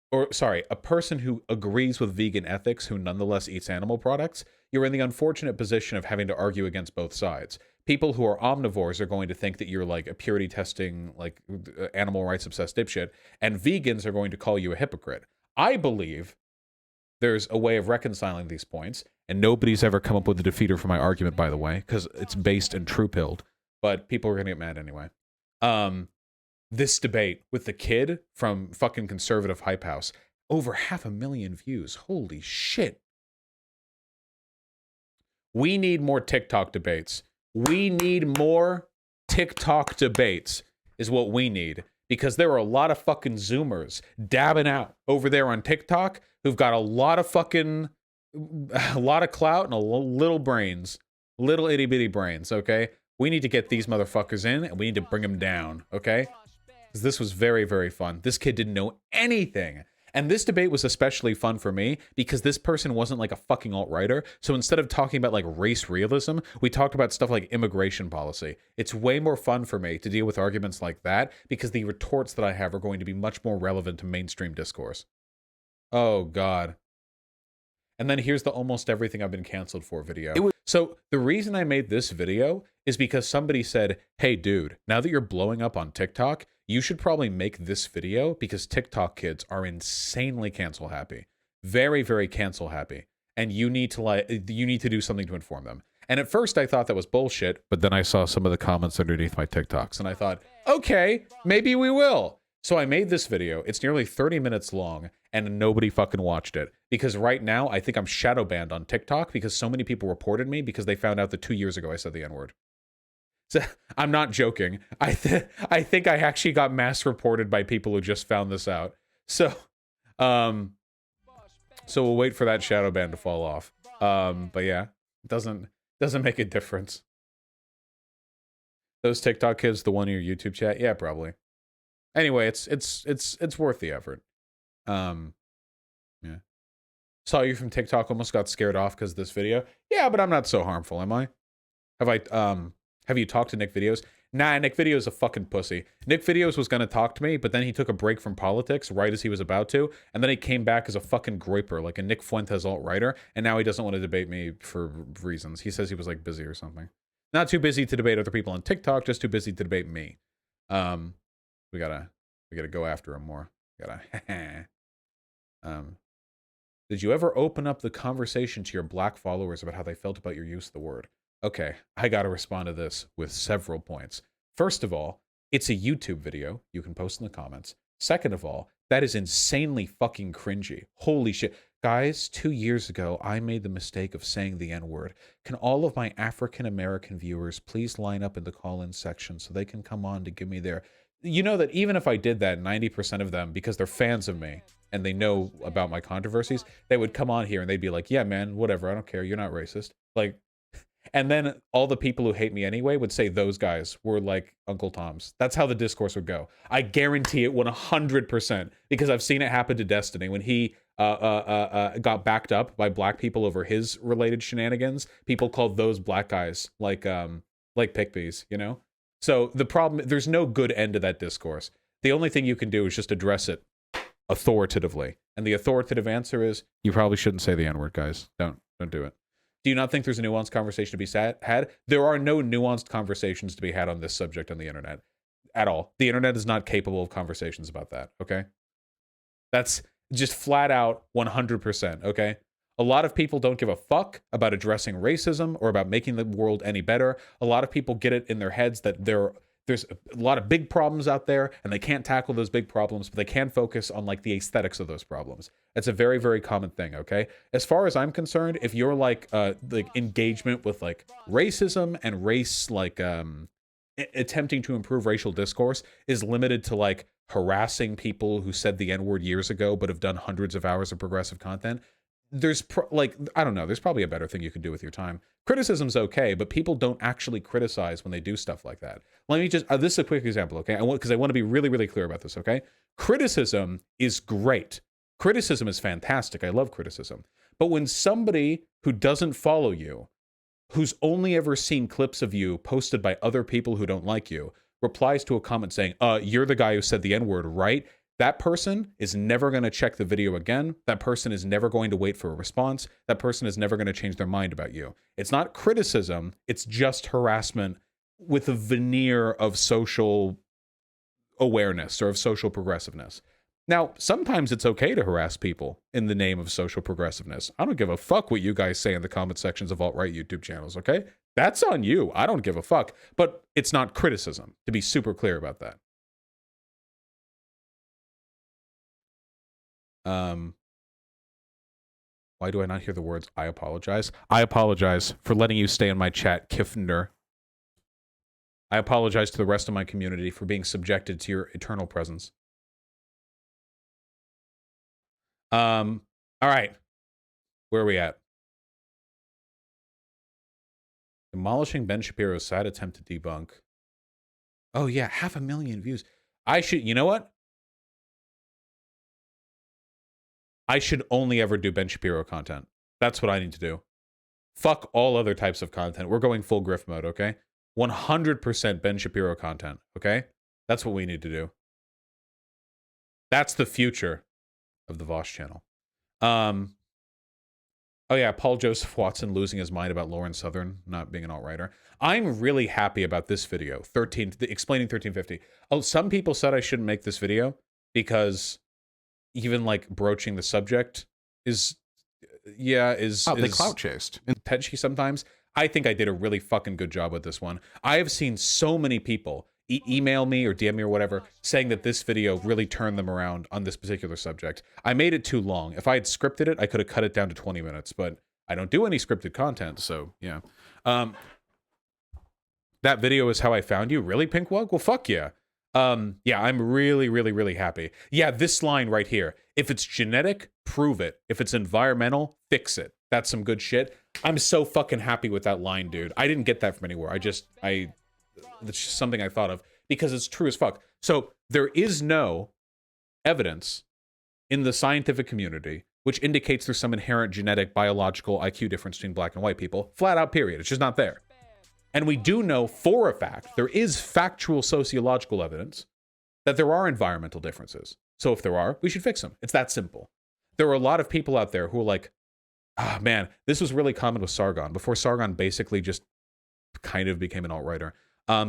or sorry, a person who agrees with vegan ethics who nonetheless eats animal products, you're in the unfortunate position of having to argue against both sides. People who are omnivores are going to think that you're like a purity testing, like animal rights obsessed dipshit, and vegans are going to call you a hypocrite. I believe there's a way of reconciling these points, and nobody's ever come up with a defeater for my argument, by the way, because it's based and true-pilled, but people are going to get mad anyway. This debate with the kid from fucking Conservative Hype House, over 500,000 views. Holy shit. We need more TikTok debates. We need more TikTok debates is what we need, because there are a lot of fucking Zoomers dabbing out over there on TikTok who've got a lot of clout and a little brains, little itty bitty brains. Okay. We need to get these motherfuckers in and we need to bring them down. Okay. Because this was very, very fun. This kid didn't know anything. And this debate was especially fun for me because this person wasn't like a fucking alt-righter. So instead of talking about like race realism, we talked about stuff like immigration policy. It's way more fun for me to deal with arguments like that because the retorts that I have are going to be much more relevant to mainstream discourse. Oh, God. And then here's the almost everything I've been canceled for video. So the reason I made this video is because somebody said, hey, dude, now that you're blowing up on TikTok, you should probably make this video because TikTok kids are insanely cancel happy. Very, very cancel happy. And you need to do something to inform them. And at first I thought that was bullshit, but then I saw some of the comments underneath my TikToks and I thought, okay, maybe we will. So I made this video. It's nearly 30 minutes long and nobody fucking watched it. Because right now I think I'm shadow banned on TikTok because so many people reported me because they found out that 2 years ago I said the N-word. So, I'm not joking. I think I actually got mass reported by people who just found this out. So, so we'll wait for that shadow ban to fall off. But yeah, it doesn't make a difference. Those TikTok kids, the one in your YouTube chat, yeah, probably. Anyway, it's worth the effort. Yeah. Saw you from TikTok, almost got scared off because of this video. Yeah, but I'm not so harmful, am I? Have you talked to Nick Videos? Nah, Nick Videos is a fucking pussy. Nick Videos was going to talk to me, but then he took a break from politics right as he was about to, and then he came back as a fucking groiper, like a Nick Fuentes alt-writer, and now he doesn't want to debate me for reasons. He says he was, like, busy or something. Not too busy to debate other people on TikTok, just too busy to debate me. We gotta go after him more. Did you ever open up the conversation to your black followers about how they felt about your use of the word? Okay, I gotta respond to this with several points. First of all, it's a YouTube video. You can post in the comments. Second of all, that is insanely fucking cringy. Holy shit. Guys, 2 years ago, I made the mistake of saying the N-word. Can all of my African-American viewers please line up in the call-in section so they can come on to give me their... You know that even if I did that, 90% of them, because they're fans of me and they know about my controversies, they would come on here and they'd be like, yeah, man, whatever, I don't care. You're not racist. Like... And then all the people who hate me anyway would say those guys were like Uncle Tom's. That's how the discourse would go. I guarantee it 100%, because I've seen it happen to Destiny when he got backed up by black people over his related shenanigans. People called those black guys like pygmies, you know? So the problem, there's no good end to that discourse. The only thing you can do is just address it authoritatively. And the authoritative answer is, you probably shouldn't say the N-word, guys. Don't do it. Do you not think there's a nuanced conversation to be had? There are no nuanced conversations to be had on this subject on the internet at all. The internet is not capable of conversations about that, okay? That's just flat out 100%, okay? A lot of people don't give a fuck about addressing racism or about making the world any better. A lot of people get it in their heads that there's a lot of big problems out there and they can't tackle those big problems, but they can focus on like the aesthetics of those problems. That's a very, very common thing, okay? As far as I'm concerned, if you're like engagement with like racism and race, like attempting to improve racial discourse is limited to like harassing people who said the N-word years ago but have done hundreds of hours of progressive content, there's I don't know, there's probably a better thing you can do with your time. Criticism's okay, but people don't actually criticize when they do stuff like that. Let me just, this is a quick example, okay? Because I want to be really, really clear about this, okay? Criticism is great. Criticism is fantastic. I love criticism. But when somebody who doesn't follow you, who's only ever seen clips of you posted by other people who don't like you, replies to a comment saying, you're the guy who said the N-word, right? That person is never going to check the video again. That person is never going to wait for a response. That person is never going to change their mind about you. It's not criticism. It's just harassment with a veneer of social awareness or of social progressiveness. Now, sometimes it's okay to harass people in the name of social progressiveness. I don't give a fuck what you guys say in the comment sections of alt-right YouTube channels, okay? That's on you. I don't give a fuck. But it's not criticism, to be super clear about that. Why do I not hear the words I apologize? I apologize for letting you stay in my chat, Kiffner. I apologize to the rest of my community for being subjected to your eternal presence. All right. Where are we at? Demolishing Ben Shapiro's sad attempt to debunk. Oh yeah, 500,000 views. I should, you know what? I should only ever do Ben Shapiro content. That's what I need to do. Fuck all other types of content. We're going full grift mode, okay? 100% Ben Shapiro content, okay? That's what we need to do. That's the future of the Vosh channel. Oh yeah, Paul Joseph Watson losing his mind about Lauren Southern not being an alt-righter. I'm really happy about this video, explaining 1350. Oh, some people said I shouldn't make this video because even like broaching the subject is they clout chased touchy sometimes. I think I did a really fucking good job with this one. I have seen so many people email me or DM me or whatever saying that this video really turned them around on this particular subject. I made it too long. If I had scripted it, I could have cut it down to 20 minutes, but I don't do any scripted content, so yeah. That video is how I found you. Really, Pinkwug? Well, fuck yeah. Yeah, I'm really, really, really happy. Yeah, this line right here. If it's genetic, prove it. If it's environmental, fix it. That's some good shit. I'm so fucking happy with that line, dude. I didn't get that from anywhere. That's just something I thought of because it's true as fuck. So there is no evidence in the scientific community which indicates there's some inherent genetic, biological IQ difference between black and white people. Flat out, period. It's just not there. And we do know for a fact, there is factual sociological evidence that there are environmental differences. So if there are, we should fix them. It's that simple. There are a lot of people out there who are like, ah, man, this was really common with Sargon. Before Sargon basically just kind of became an alt-righter.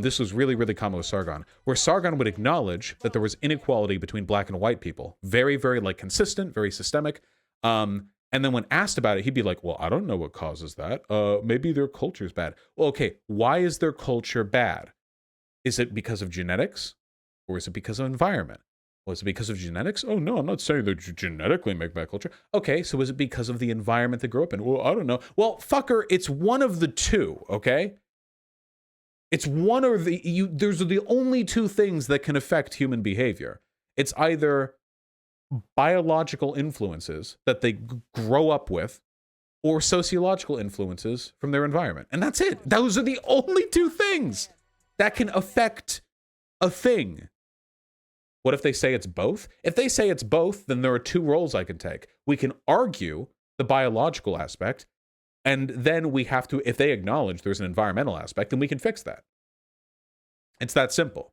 This was really, really common with Sargon, where Sargon would acknowledge that there was inequality between black and white people. Very, very like consistent, very systemic. And then when asked about it, he'd be like, well, I don't know what causes that. Maybe their culture's bad. Well, okay, why is their culture bad? Is it because of genetics? Or is it because of environment? Well, is it because of genetics? Oh, no, I'm not saying they genetically make bad culture. Okay, so is it because of the environment they grew up in? Well, I don't know. Well, fucker, it's one of the two, okay? It's one or there's the only two things that can affect human behavior. It's either biological influences that they grow up with or sociological influences from their environment. And that's it. Those are the only two things that can affect a thing. What if they say it's both? If they say it's both, then there are two roles I can take. We can argue the biological aspect, and then we have to, if they acknowledge there's an environmental aspect, then we can fix that. It's that simple.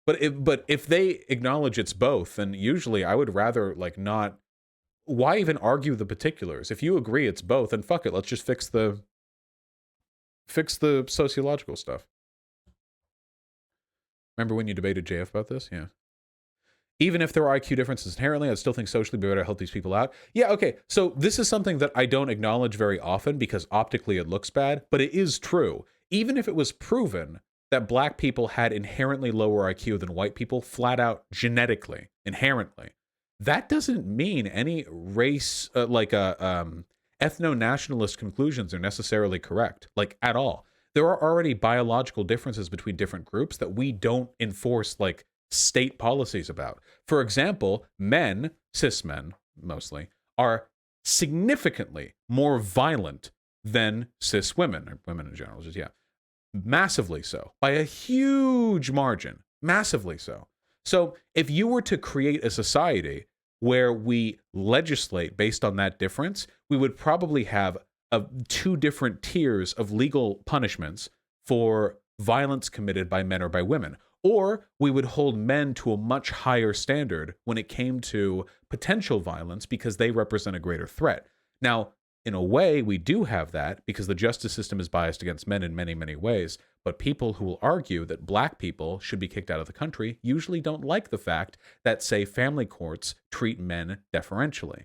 But if they acknowledge it's both, then usually I would rather like not. Why even argue the particulars? If you agree it's both, then fuck it. Let's just fix the sociological stuff. Remember when you debated JF about this? Yeah. Even if there are IQ differences inherently, I still think socially be better to help these people out. Yeah, okay. So this is something that I don't acknowledge very often because optically it looks bad, but it is true. Even if it was proven that black people had inherently lower IQ than white people, flat out genetically, inherently, that doesn't mean any race, ethno-nationalist conclusions are necessarily correct, like at all. There are already biological differences between different groups that we don't enforce like state policies about. For example, men, cis men mostly, are significantly more violent than cis women, or women in general, just, yeah. Massively so, by a huge margin, massively so. So if you were to create a society where we legislate based on that difference, we would probably have two different tiers of legal punishments for violence committed by men or by women. Or we would hold men to a much higher standard when it came to potential violence because they represent a greater threat. Now, in a way, we do have that because the justice system is biased against men in many, many ways. But people who will argue that black people should be kicked out of the country usually don't like the fact that, say, family courts treat men deferentially.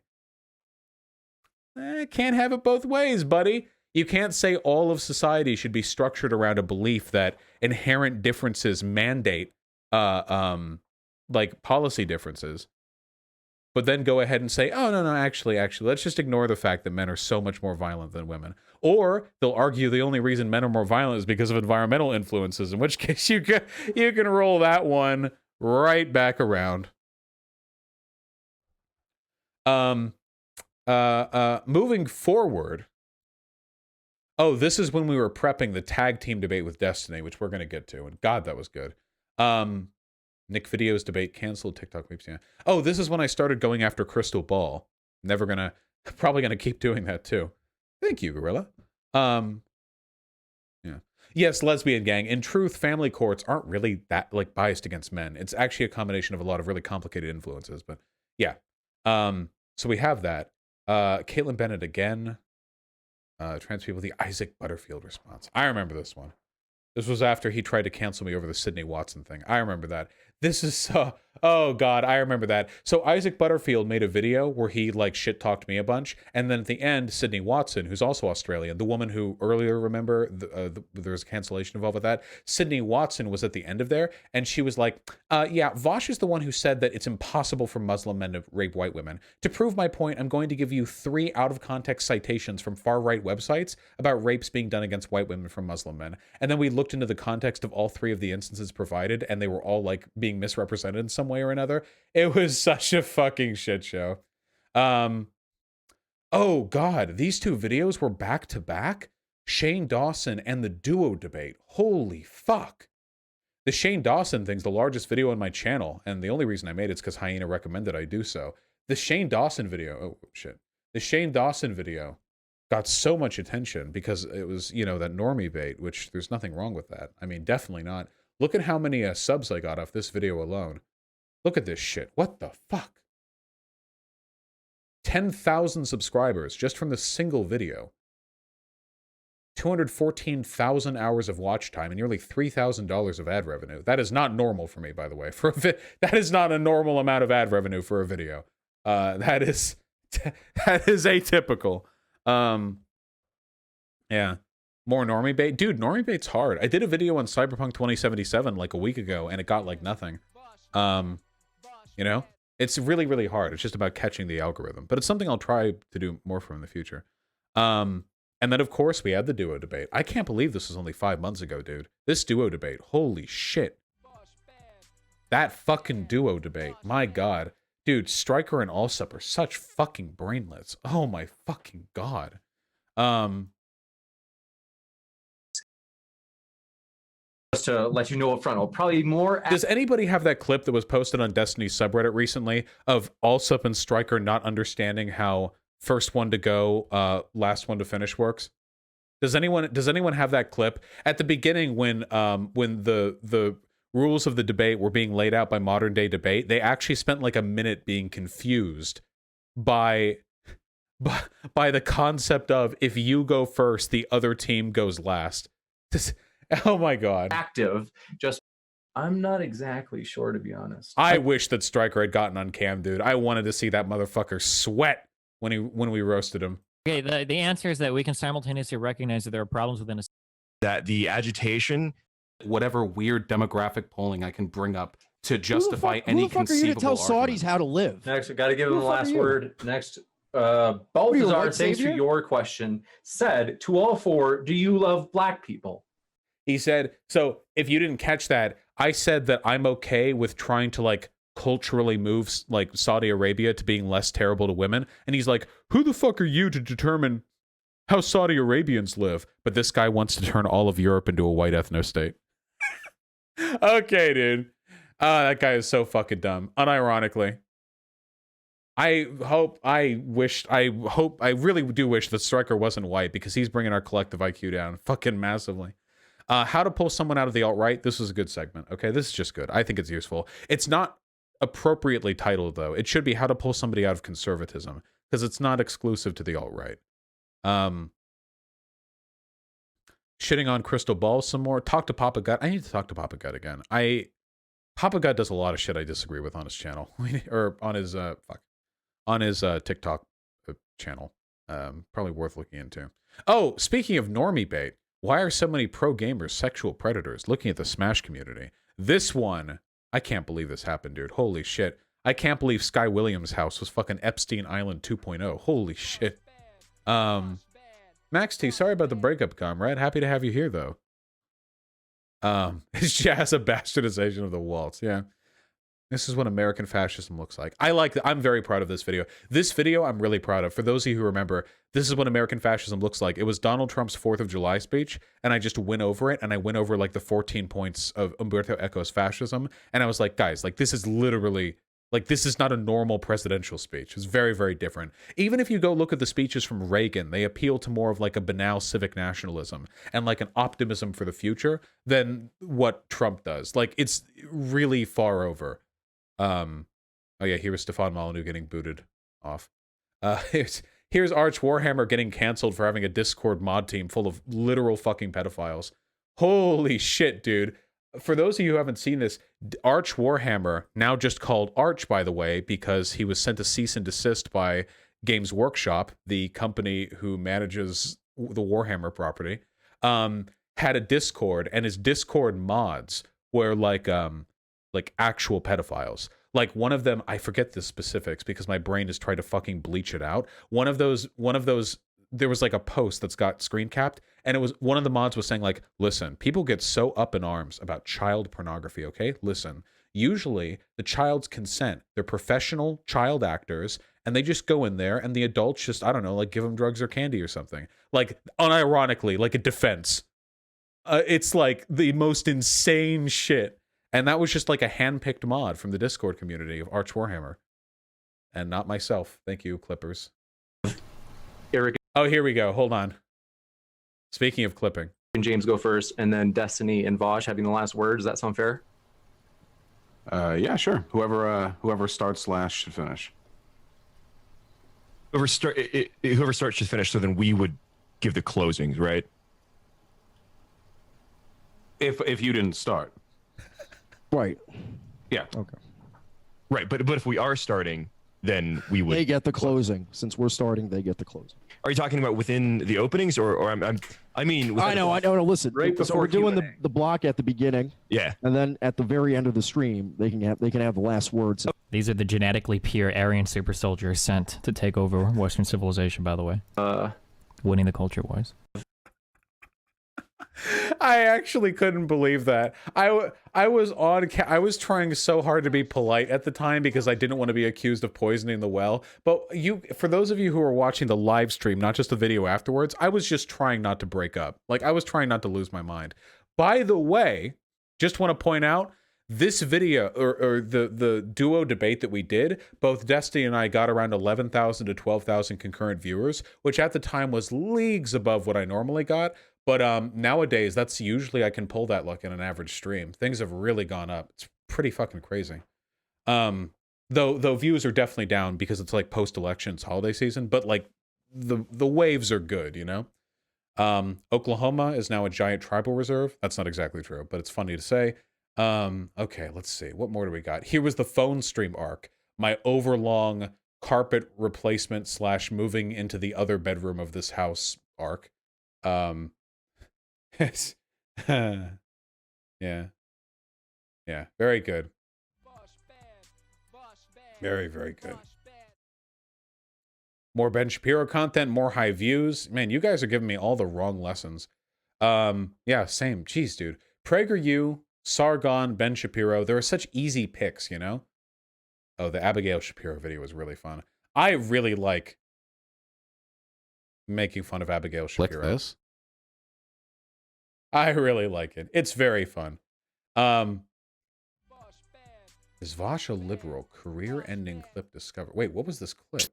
Can't have it both ways, buddy. You can't say all of society should be structured around a belief that inherent differences mandate like policy differences, but then go ahead and say, oh, no, actually, let's just ignore the fact that men are so much more violent than women. Or they'll argue the only reason men are more violent is because of environmental influences, in which case you can roll that one right back around. Moving forward. Oh, this is when we were prepping the tag team debate with Destiny, which we're going to get to. And God, that was good. Nick Video's debate canceled. TikTok weeps, yeah. Oh, this is when I started going after Crystal Ball. Probably gonna keep doing that too. Thank you, Gorilla. Yeah. Yes, lesbian gang. In truth, family courts aren't really that like biased against men. It's actually a combination of a lot of really complicated influences. But yeah. So we have that. Caitlin Bennett again. Trans people, the Isaac Butterfield response. I remember this one. This was after he tried to cancel me over the Sydney Watson thing. I remember that. This is oh God, I remember that. So Isaac Butterfield made a video where he like shit talked me a bunch, and then at the end, Sydney Watson, who's also Australian, the woman who earlier, remember, there was a cancellation involved with that. Sydney Watson was at the end of there, and she was like, yeah, Vosh is the one who said that it's impossible for Muslim men to rape white women. To prove my point, I'm going to give you 3 out-of-context citations from far-right websites about rapes being done against white women from Muslim men. And then we looked into the context of all 3 of the instances provided, and they were all like being misrepresented in some way or another. It was such a fucking shit show. Oh God, these 2 videos were back to back. Shane Dawson and the duo debate. Holy fuck. The Shane Dawson thing's the largest video on my channel, and the only reason I made it's because Hyena recommended I do so. The Shane Dawson video, oh shit. The Shane Dawson video got so much attention because it was, you know, that normie bait, which there's nothing wrong with that. I mean, definitely not. Look at how many subs I got off this video alone. Look at this shit. What the fuck? 10,000 subscribers just from this single video. 214,000 hours of watch time and nearly $3,000 of ad revenue. That is not normal for me, by the way. That is not a normal amount of ad revenue for a video. That is atypical. Yeah. More normie bait. Dude, normie bait's hard. I did a video on Cyberpunk 2077 like a week ago, and it got like nothing. You know? It's really, really hard. It's just about catching the algorithm. But it's something I'll try to do more for in the future. And then, of course, we had the duo debate. I can't believe this was only 5 months ago, dude. This duo debate. Holy shit. That fucking duo debate. My God. Dude, Stryker and Allsup are such fucking brainlets. Oh my fucking God. Just to let you know up front, I'll probably more. Does anybody have that clip that was posted on Destiny's subreddit recently of Allsup and Stryker not understanding how first one to go, last one to finish works? Does anyone have that clip at the beginning when the rules of the debate were being laid out by modern day debate? They actually spent like a minute being confused by the concept of if you go first, the other team goes last. Oh my god. Active. Just I'm not exactly sure, to be honest. I wish that Stryker had gotten on cam, dude. I wanted to see that motherfucker sweat when we roasted him. Okay, the answer is that we can simultaneously recognize that there are problems within a that the agitation, whatever weird demographic polling I can bring up to justify any conceivable Who the fuck are you to tell argument. Saudis how to live? Next, we got to give Who him the the fuck last are you? word. Next, you, a Balthazar, white thanks for savior? your question. Said to all four, do you love black people? He said, so if you didn't catch that, I said that I'm okay with trying to like culturally move like Saudi Arabia to being less terrible to women. And he's like, who the fuck are you to determine how Saudi Arabians live? But this guy wants to turn all of Europe into a white ethno state. Okay, dude. That guy is so fucking dumb. Unironically. I really do wish that Stryker wasn't white because he's bringing our collective IQ down fucking massively. How to pull someone out of the alt-right. This was a good segment. Okay, this is just good. I think it's useful. It's not appropriately titled, though. It should be how to pull somebody out of conservatism because it's not exclusive to the alt-right. Shitting on Crystal Ball some more. Talk to Papa Gut. I need to talk to Papa Gut again. Papa Gut does a lot of shit I disagree with on his channel. Or on his TikTok channel. Probably worth looking into. Oh, speaking of normie bait, why are so many pro gamers sexual predators? Looking at the Smash community. This one, I can't believe this happened, dude. Holy shit. I can't believe Sky Williams' house was fucking Epstein Island 2.0. Holy shit. Max T, sorry about the breakup, comrade. Happy to have you here, though. Is jazz a bastardization of the waltz? Yeah. This is what American fascism looks like. I'm very proud of this video. This video I'm really proud of. For those of you who remember, this is what American fascism looks like. It was Donald Trump's 4th of July speech, and I just went over it, and I went over like the 14 points of Umberto Eco's fascism, and I was like, guys, like this is literally, like this is not a normal presidential speech. It's very, very different. Even if you go look at the speeches from Reagan, they appeal to more of like a banal civic nationalism and like an optimism for the future than what Trump does. Like it's really far over. Oh yeah, here was Stefan Molyneux getting booted off. Here's Arch Warhammer getting canceled for having a Discord mod team full of literal fucking pedophiles. Holy shit, dude. For those of you who haven't seen this, Arch Warhammer, now just called Arch, by the way, because he was sent a cease and desist by Games Workshop, the company who manages the Warhammer property, had a Discord, and his Discord mods were like actual pedophiles. Like one of them, I forget the specifics because my brain is trying to fucking bleach it out. One of those, there was like a post that's got screen capped, and it was one of the mods was saying like, listen, people get so up in arms about child pornography, okay? Listen, usually the child's consent, they're professional child actors, and they just go in there and the adults just, I don't know, like give them drugs or candy or something. Like unironically, like a defense. It's like the most insane shit. And that was just like a hand-picked mod from the Discord community of Arch Warhammer. And not myself. Thank you, Clippers. Eric Oh, here we go. Hold on. Speaking of clipping. and James go first, and then Destiny and Vosh having the last word. Does that sound fair? Yeah, sure. Whoever starts last should finish. whoever starts should finish. So then we would give the closings, right? If you didn't start. Right. Yeah. Okay. Right, but if we are starting, then we would. They get the closing. Since we're starting, they get the closing. Are you talking about within the openings, or I mean? I know. Listen. Right so before we're doing Q&A. the block at the beginning, Yeah. and then at the very end of the stream, they can have the last words. These are the genetically pure Aryan super soldiers sent to take over Western civilization, by the way. Winning the culture-wise. I actually couldn't believe that. I was trying so hard to be polite at the time because I didn't want to be accused of poisoning the well. But for those of you who are watching the live stream, not just the video afterwards, I was just trying not to break up. Like, I was trying not to lose my mind. By the way, just want to point out, this video, or the duo debate that we did, both Destiny and I got around 11,000 to 12,000 concurrent viewers, which at the time was leagues above what I normally got. But nowadays, that's usually I can pull that like in an average stream. Things have really gone up. It's pretty fucking crazy. Though views are definitely down because it's like post-elections holiday season, but like the waves are good, you know? Oklahoma is now a giant tribal reserve. That's not exactly true, but it's funny to say. Okay, let's see. What more do we got? Here was the phone stream arc. My overlong carpet replacement / moving into the other bedroom of this house arc. Yeah. Yeah, very good. Very, very good. More Ben Shapiro content, more high views. Man, you guys are giving me all the wrong lessons. Yeah, same. Jeez, dude. PragerU, Sargon, Ben Shapiro, there are such easy picks, you know? Oh, the Abigail Shapiro video was really fun. I really like making fun of Abigail Shapiro. Click this. I really like it. It's very fun. Is Vosh a liberal? Career-ending clip discovered. Wait, what was this clip?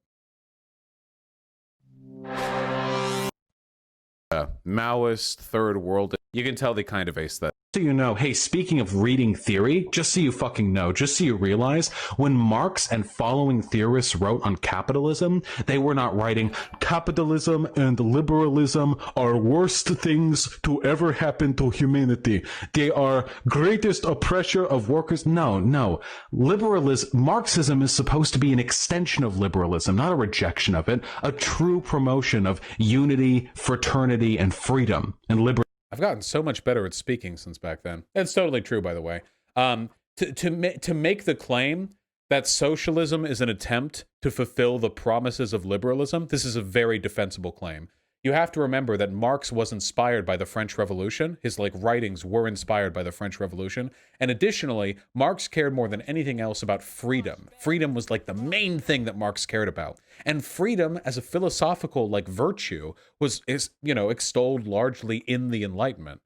Maoist, third world. You can tell they kind of aced that. So you know, hey, speaking of reading theory, just so you fucking know, just so you realize, when Marx and following theorists wrote on capitalism, they were not writing, capitalism and liberalism are worst things to ever happen to humanity. They are greatest oppressor of workers. No. Marxism is supposed to be an extension of liberalism, not a rejection of it, a true promotion of unity, fraternity, and freedom, and liberty. I've gotten so much better at speaking since back then. That's totally true, by the way. To make the claim that socialism is an attempt to fulfill the promises of liberalism, this is a very defensible claim. You have to remember that Marx was inspired by the French Revolution. His writings were inspired by the French Revolution. And additionally, Marx cared more than anything else about freedom. Freedom was like the main thing that Marx cared about. And freedom as a philosophical virtue is extolled largely in the Enlightenment.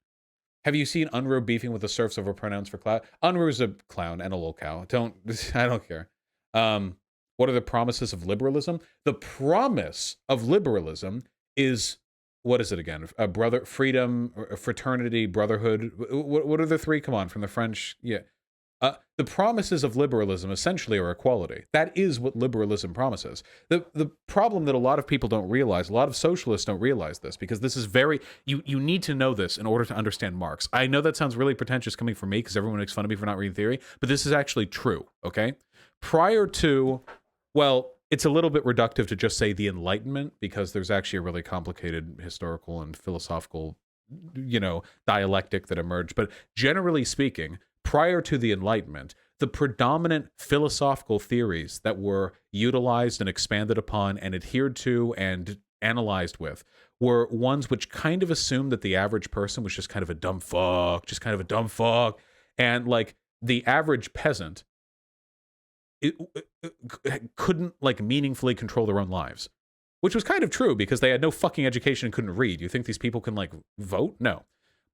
Have you seen Unruh beefing with the serfs over pronouns for clown? Unruh's a clown and a lolcow. I don't care. What are the promises of liberalism? The promise of liberalism is, what is it again? Freedom, fraternity, brotherhood. What are the three? Come on, from the French. Yeah. The promises of liberalism essentially are equality. That is what liberalism promises. The problem that a lot of people don't realize, a lot of socialists don't realize this, because this is you need to know this in order to understand Marx. I know that sounds really pretentious coming from me because everyone makes fun of me for not reading theory, but this is actually true, okay? Prior to, well, it's a little bit reductive to just say the Enlightenment, because there's actually a really complicated historical and philosophical, dialectic that emerged. But generally speaking, prior to the Enlightenment, the predominant philosophical theories that were utilized and expanded upon and adhered to and analyzed with were ones which kind of assumed that the average person was just kind of a dumb fuck, and the average peasant it couldn't meaningfully control their own lives, which was kind of true because they had no fucking education and couldn't read. You think these people can vote? No.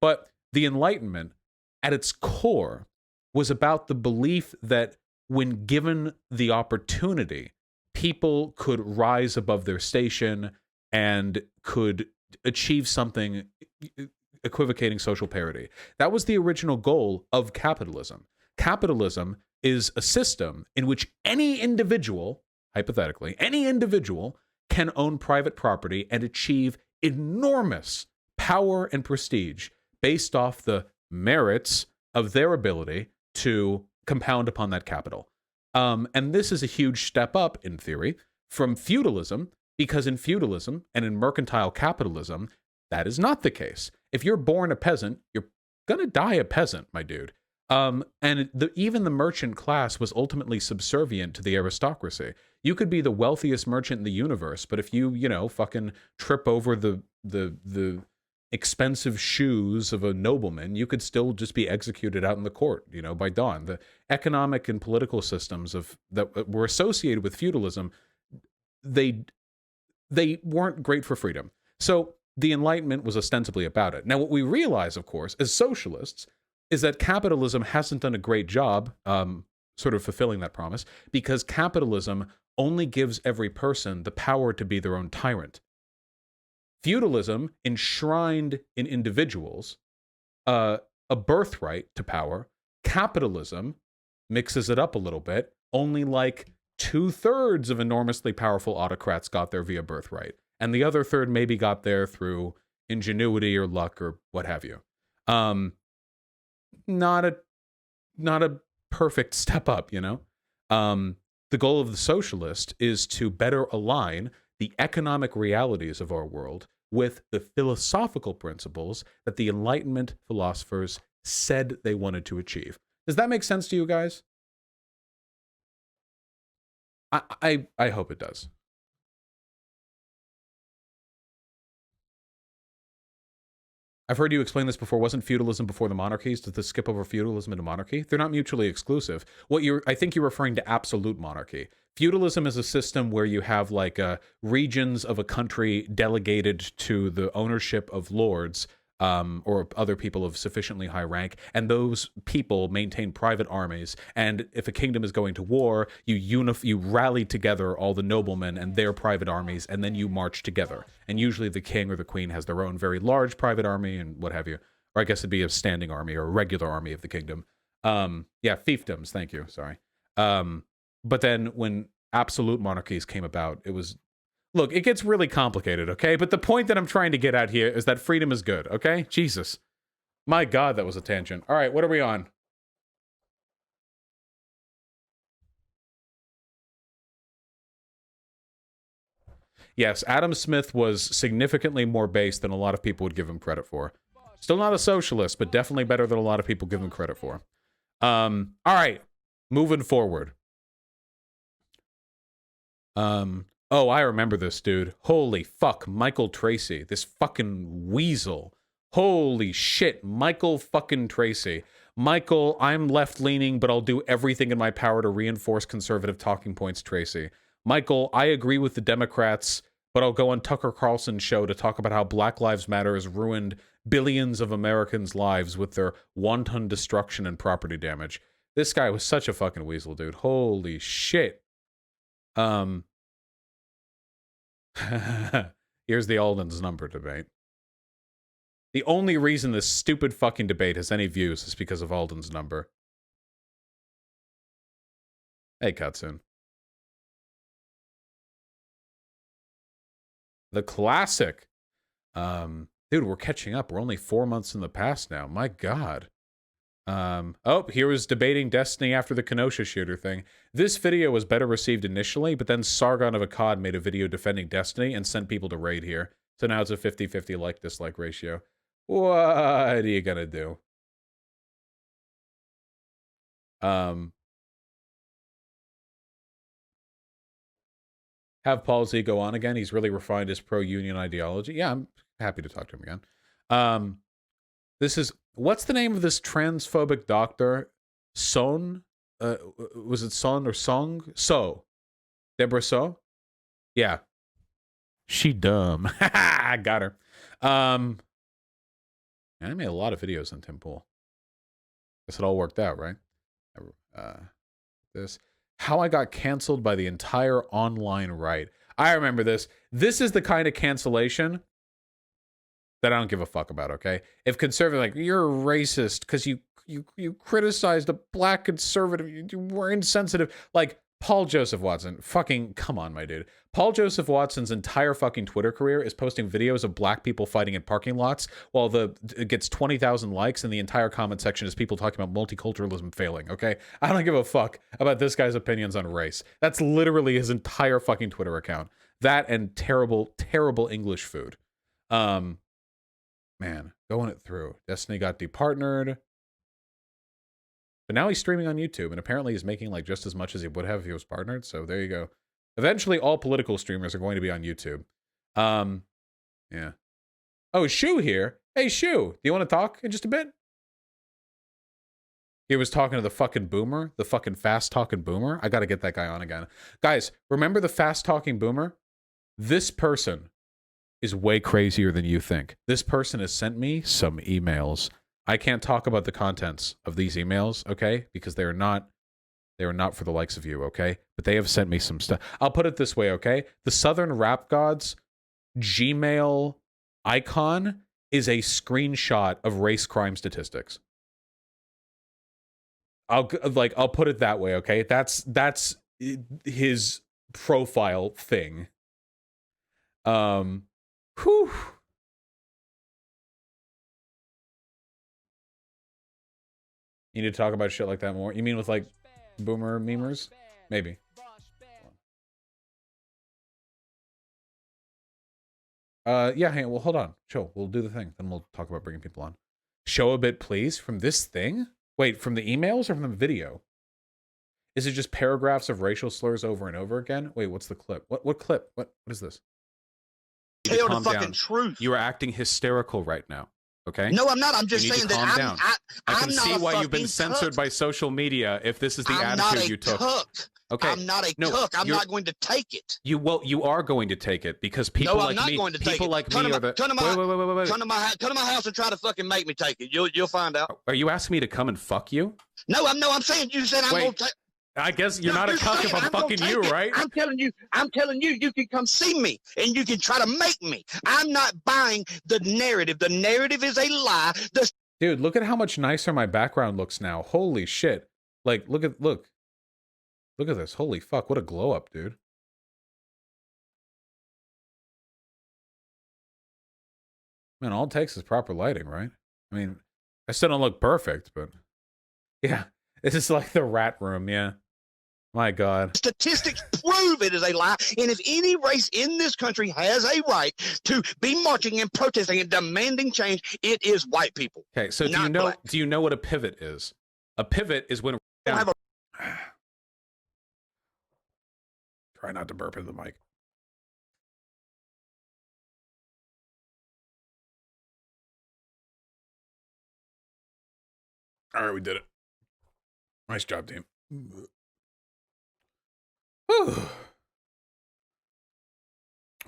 But the Enlightenment at its core was about the belief that when given the opportunity, people could rise above their station and could achieve something equivocating social parity. That was the original goal of capitalism. Capitalism is a system in which any individual, hypothetically, can own private property and achieve enormous power and prestige based off the merits of their ability to compound upon that capital. And this is a huge step up, in theory, from feudalism, because in feudalism and in mercantile capitalism, that is not the case. If you're born a peasant, you're going to die a peasant, my dude. And even the merchant class was ultimately subservient to the aristocracy. You could be the wealthiest merchant in the universe, but if you fucking trip over the expensive shoes of a nobleman, you could still just be executed out in the court, by dawn. The economic and political systems that were associated with feudalism, they weren't great for freedom. So the Enlightenment was ostensibly about it. Now, what we realize, of course, as socialists, is that capitalism hasn't done a great job sort of fulfilling that promise, because capitalism only gives every person the power to be their own tyrant. Feudalism enshrined in individuals a birthright to power. Capitalism mixes it up a little bit. Only like 2/3 of enormously powerful autocrats got there via birthright, and the other third maybe got there through ingenuity or luck or what have you. Not a perfect step up, The goal of the socialist is to better align the economic realities of our world with the philosophical principles that the Enlightenment philosophers said they wanted to achieve. Does that make sense to you guys? I hope it does. I've heard you explain this before. Wasn't feudalism before the monarchies? Does this skip over feudalism into monarchy? They're not mutually exclusive. I think you're referring to absolute monarchy. Feudalism is a system where you have like regions of a country delegated to the ownership of lords or other people of sufficiently high rank, and those people maintain private armies. And if a kingdom is going to war, you rally together all the noblemen and their private armies, and then you march together. And usually the king or the queen has their own very large private army and what have you. Or I guess it'd be a standing army or a regular army of the kingdom. Yeah, fiefdoms. Thank you. Sorry. But then when absolute monarchies came about, it was... Look, it gets really complicated, okay? But the point that I'm trying to get at here is that freedom is good, okay? Jesus. My God, that was a tangent. All right, what are we on? Yes, Adam Smith was significantly more base than a lot of people would give him credit for. Still not a socialist, but definitely better than a lot of people give him credit for. All right, moving forward. Oh, I remember this dude. Holy fuck, Michael Tracy. This fucking weasel. Holy shit, Michael fucking Tracy. Michael, I'm left-leaning, but I'll do everything in my power to reinforce conservative talking points, Tracy. Michael, I agree with the Democrats, but I'll go on Tucker Carlson's show to talk about how Black Lives Matter has ruined billions of Americans' lives with their wanton destruction and property damage. This guy was such a fucking weasel, dude. Holy shit. Here's the Alden's number debate. The only reason this stupid fucking debate has any views is because of Alden's number. Hey, cutscene. The classic. Dude, we're catching up. We're only 4 months in the past now. My God. Oh, here was debating Destiny after the Kenosha shooter thing. This video was better received initially, but then Sargon of Akkad made a video defending Destiny and sent people to raid here. So now it's a 50-50 like-dislike ratio. What are you gonna do? Have Paul Z go on again. He's really refined his pro-union ideology. Yeah, I'm happy to talk to him again. This is... What's the name of this transphobic doctor? Son? Was it Son or Song? So. Deborah So? Yeah. She dumb. I got her. I made a lot of videos on Tim Pool. Guess it all worked out, right? This. How I got canceled by the entire online right. I remember this. This is the kind of cancellation that I don't give a fuck about, okay? If conservative, like, you're a racist because you criticized a black conservative, you were insensitive. Like, Paul Joseph Watson, fucking, come on, my dude. Paul Joseph Watson's entire fucking Twitter career is posting videos of black people fighting in parking lots while it gets 20,000 likes and the entire comment section is people talking about multiculturalism failing, okay? I don't give a fuck about this guy's opinions on race. That's literally his entire fucking Twitter account. That and terrible, terrible English food. Man, going it through. Destiny got departnered. But now he's streaming on YouTube, and apparently he's making like just as much as he would have if he was partnered, so there you go. Eventually, all political streamers are going to be on YouTube. Yeah. Oh, Shu here. Hey, Shu, do you want to talk in just a bit? He was talking to the fucking boomer, the fucking fast-talking boomer. I got to get that guy on again. Guys, remember the fast-talking boomer? This person is way crazier than you think. This person has sent me some emails. I can't talk about the contents of these emails, okay? Because they are not for the likes of you, okay? But they have sent me some stuff. I'll put it this way, okay? The Southern Rap Gods Gmail icon is a screenshot of race crime statistics. I'll put it that way, okay? That's his profile thing. Whew. You need to talk about shit like that more. You mean with like boomer memers? Maybe. Yeah, hey, well, hold on. Show. We'll do the thing. Then we'll talk about bringing people on. Show a bit, please, from this thing? Wait, from the emails or from the video? Is it just paragraphs of racial slurs over and over again? Wait, what's the clip? What clip? What is this? Tell the fucking truth. You are acting hysterical right now. Okay? No, I'm not. I'm just saying that I can see why you've been censored by social media if this is the attitude you took. Okay. I'm not a cook. I'm not going to take it. You are going to take it because people like me, people like me are the. Wait. Come to my house and try to fucking make me take it. You'll find out. Are you asking me to come and fuck you? No, I'm saying you said I'm going to take. I guess you're not a cuck if I'm fucking you, right? I'm telling you, you can come see me and you can try to make me. I'm not buying the narrative. The narrative is a lie. Dude, look at how much nicer my background looks now. Holy shit. Like, look at this. Holy fuck, what a glow up, dude. Man, all it takes is proper lighting, right? I mean, I still don't look perfect, but yeah, this is like the rat room, yeah. My God. Statistics prove it is a lie. And if any race in this country has a right to be marching and protesting and demanding change, it is white people. Okay, so do you know what a pivot is? A pivot is when try not to burp into the mic. All right, we did it. Nice job, team. Whew.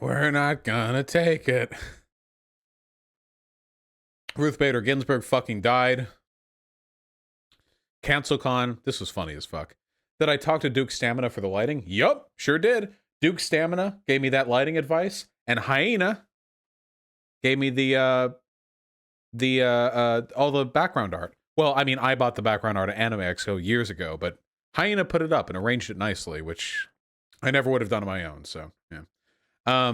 We're not gonna take it. Ruth Bader Ginsburg fucking died. CancelCon. This was funny as fuck. Did I talk to Duke Stamina for the lighting? Yup, sure did. Duke Stamina gave me that lighting advice, and Hyena gave me the all the background art. Well, I mean, I bought the background art at Anime Expo years ago, but Hyena put it up and arranged it nicely, which I never would have done on my own. So yeah.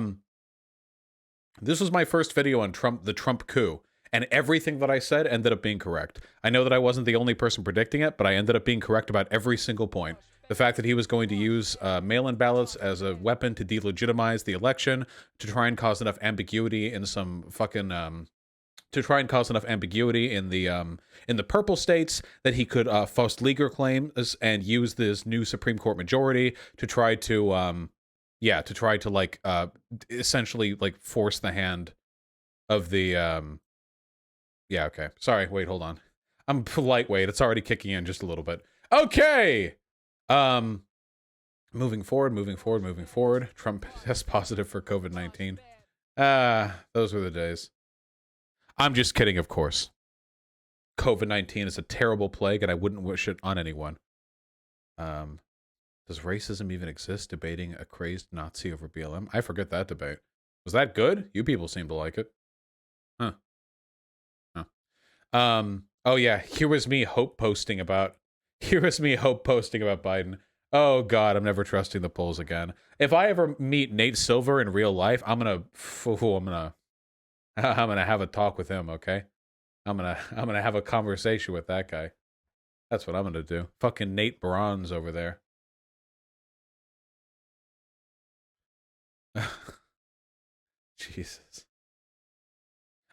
This was my first video on the Trump coup. And everything that I said ended up being correct. I know that I wasn't the only person predicting it, but I ended up being correct about every single point. The fact that he was going to use mail-in ballots as a weapon to delegitimize the election, to try and cause enough ambiguity in some fucking, to try and cause enough ambiguity in the purple states that he could force legal claims and use this new Supreme Court majority to try to, like essentially like force the hand of the yeah, okay. Sorry, wait, hold on. I'm lightweight. It's already kicking in just a little bit. Okay. Moving forward. Trump tests positive for COVID-19. Those were the days. I'm just kidding, of course. COVID-19 is a terrible plague, and I wouldn't wish it on anyone. Does racism even exist? Debating a crazed Nazi over BLM? I forget that debate. Was that good? You people seem to like it. Huh. Oh yeah, here was me hope posting about Biden. Oh God, I'm never trusting the polls again. If I ever meet Nate Silver in real life, I'm gonna have a talk with him, okay? I'm gonna have a conversation with that guy. That's what I'm gonna do. Fucking Nate Bronze over there. Jesus.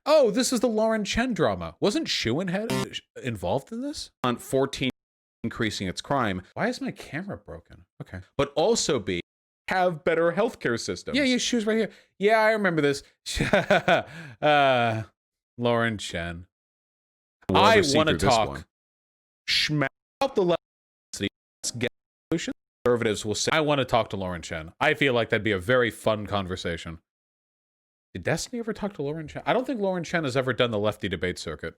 Oh, this is the Lauren Chen drama. Wasn't Schuenhead involved in this? On 14 increasing its crime. Why is my camera broken? Okay. But also B, have better healthcare systems. Yeah, shoes right here. Yeah, I remember this. Lauren Chen. I want to talk. Schmack out the left. Let's get solutions. Conservatives will say, I want to talk to Lauren Chen. I feel like that'd be a very fun conversation. Did Destiny ever talk to Lauren Chen? I don't think Lauren Chen has ever done the lefty debate circuit.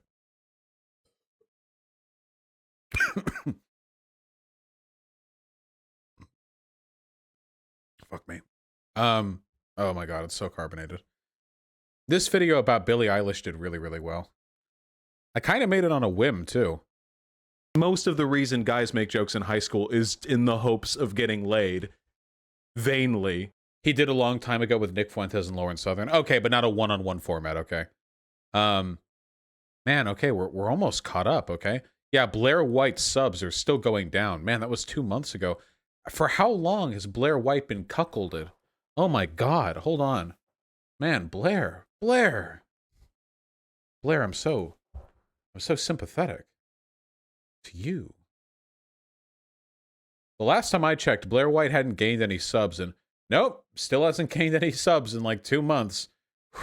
Fuck me. Oh my god, it's so carbonated. This video about Billie Eilish did really, really well. I kind of made it on a whim, too. Most of the reason guys make jokes in high school is in the hopes of getting laid. Vainly. He did a long time ago with Nick Fuentes and Lauren Southern. Okay, but not a one-on-one format, okay. Man, okay, we're almost caught up, okay? Yeah, Blair White subs are still going down. Man, that was 2 months ago. For how long has Blair White been cuckolded? Oh my god, hold on. Man, Blair, I'm so sympathetic to you. The last time I checked, Blair White hadn't gained any subs, and nope, still hasn't gained any subs in like 2 months.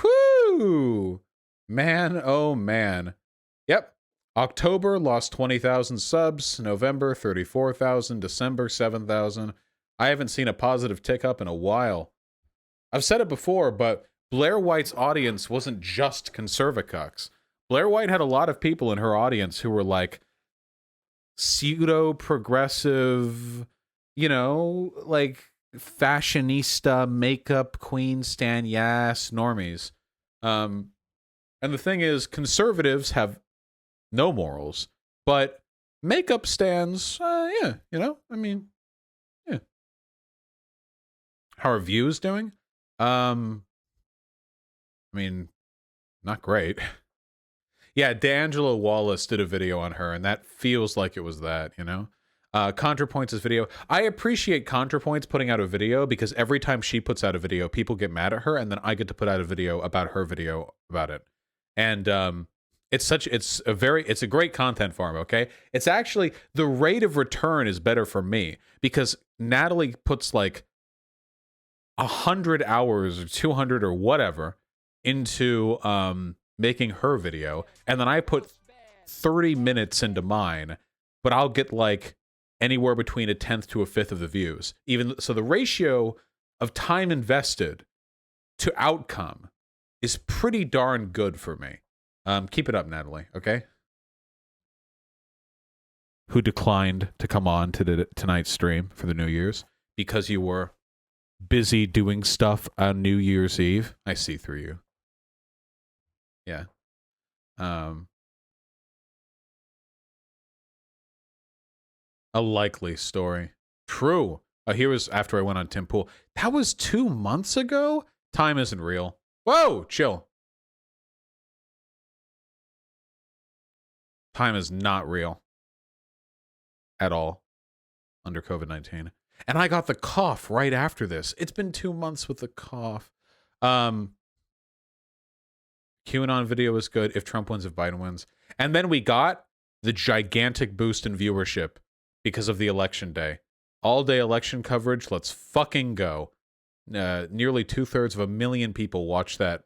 Whoo! Man, oh man. Yep. October lost 20,000 subs, November 34,000, December 7,000. I haven't seen a positive tick up in a while. I've said it before, but Blair White's audience wasn't just conservacucks. Blair White had a lot of people in her audience who were like pseudo-progressive, you know, like fashionista, makeup queen, stan yass normies. And the thing is, conservatives have no morals, but makeup stands, yeah, you know, I mean, yeah. How are views doing? I mean, not great. Yeah, D'Angelo Wallace did a video on her, and that feels like it was that, you know? ContraPoints' video. I appreciate ContraPoints putting out a video because every time she puts out a video, people get mad at her, and then I get to put out a video about her video about it. And it's a great content farm, okay? It's actually, the rate of return is better for me because Natalie puts like 100 hours or 200 or whatever into making her video, and then I put 30 minutes into mine, but I'll get like anywhere between 1/10 to 1/5 of the views. Even so, the ratio of time invested to outcome is pretty darn good for me. Keep it up, Natalie, okay? Who declined to come on to tonight's stream for the New Year's because you were busy doing stuff on New Year's Eve. I see through you. Yeah. A likely story. True. Here was after I went on Tim Pool. That was 2 months ago? Time isn't real. Whoa, chill. Time is not real. At all. Under COVID-19. And I got the cough right after this. It's been 2 months with the cough. QAnon video was good. If Trump wins, if Biden wins. And then we got the gigantic boost in viewership because of the election day. All-day election coverage. Let's fucking go. Nearly 2/3 of 1 million people watched that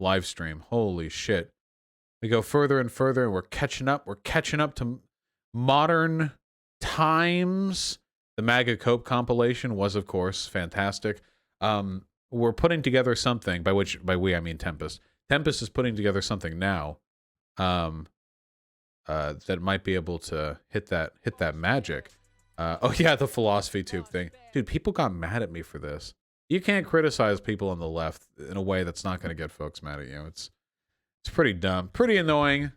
live stream. Holy shit. We go further and further, and we're catching up. We're catching up to modern times. The MAGA Cope compilation was, of course, fantastic. We're putting together something, by we I mean Tempest. Tempest is putting together something now that might be able to hit that magic. Oh yeah, the philosophy tube thing. Dude, people got mad at me for this. You can't criticize people on the left in a way that's not going to get folks mad at you. It's pretty dumb, pretty annoying,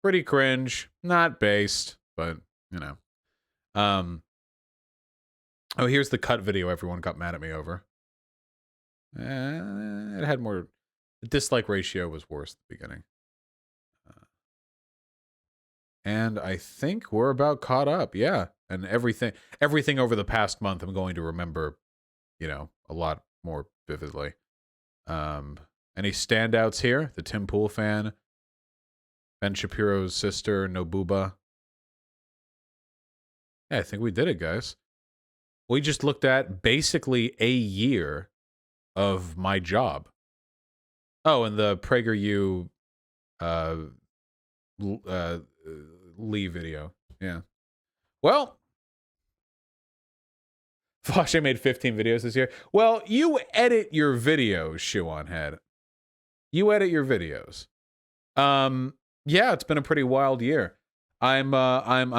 pretty cringe, not based, but you know. Oh, here's the cut video everyone got mad at me over. It had more. The dislike ratio was worse at the beginning. And I think we're about caught up. Yeah. And everything over the past month, I'm going to remember, you know, a lot more vividly. Any standouts here? The Tim Pool fan, Ben Shapiro's sister, Nobuba. Yeah, I think we did it, guys. We just looked at basically a year of my job. Oh, and the PragerU Lee video. Yeah. Well, Foshe made 15 videos this year. Well, you edit your videos, Shoe on Head. You edit your videos. Yeah, it's been a pretty wild year. I'm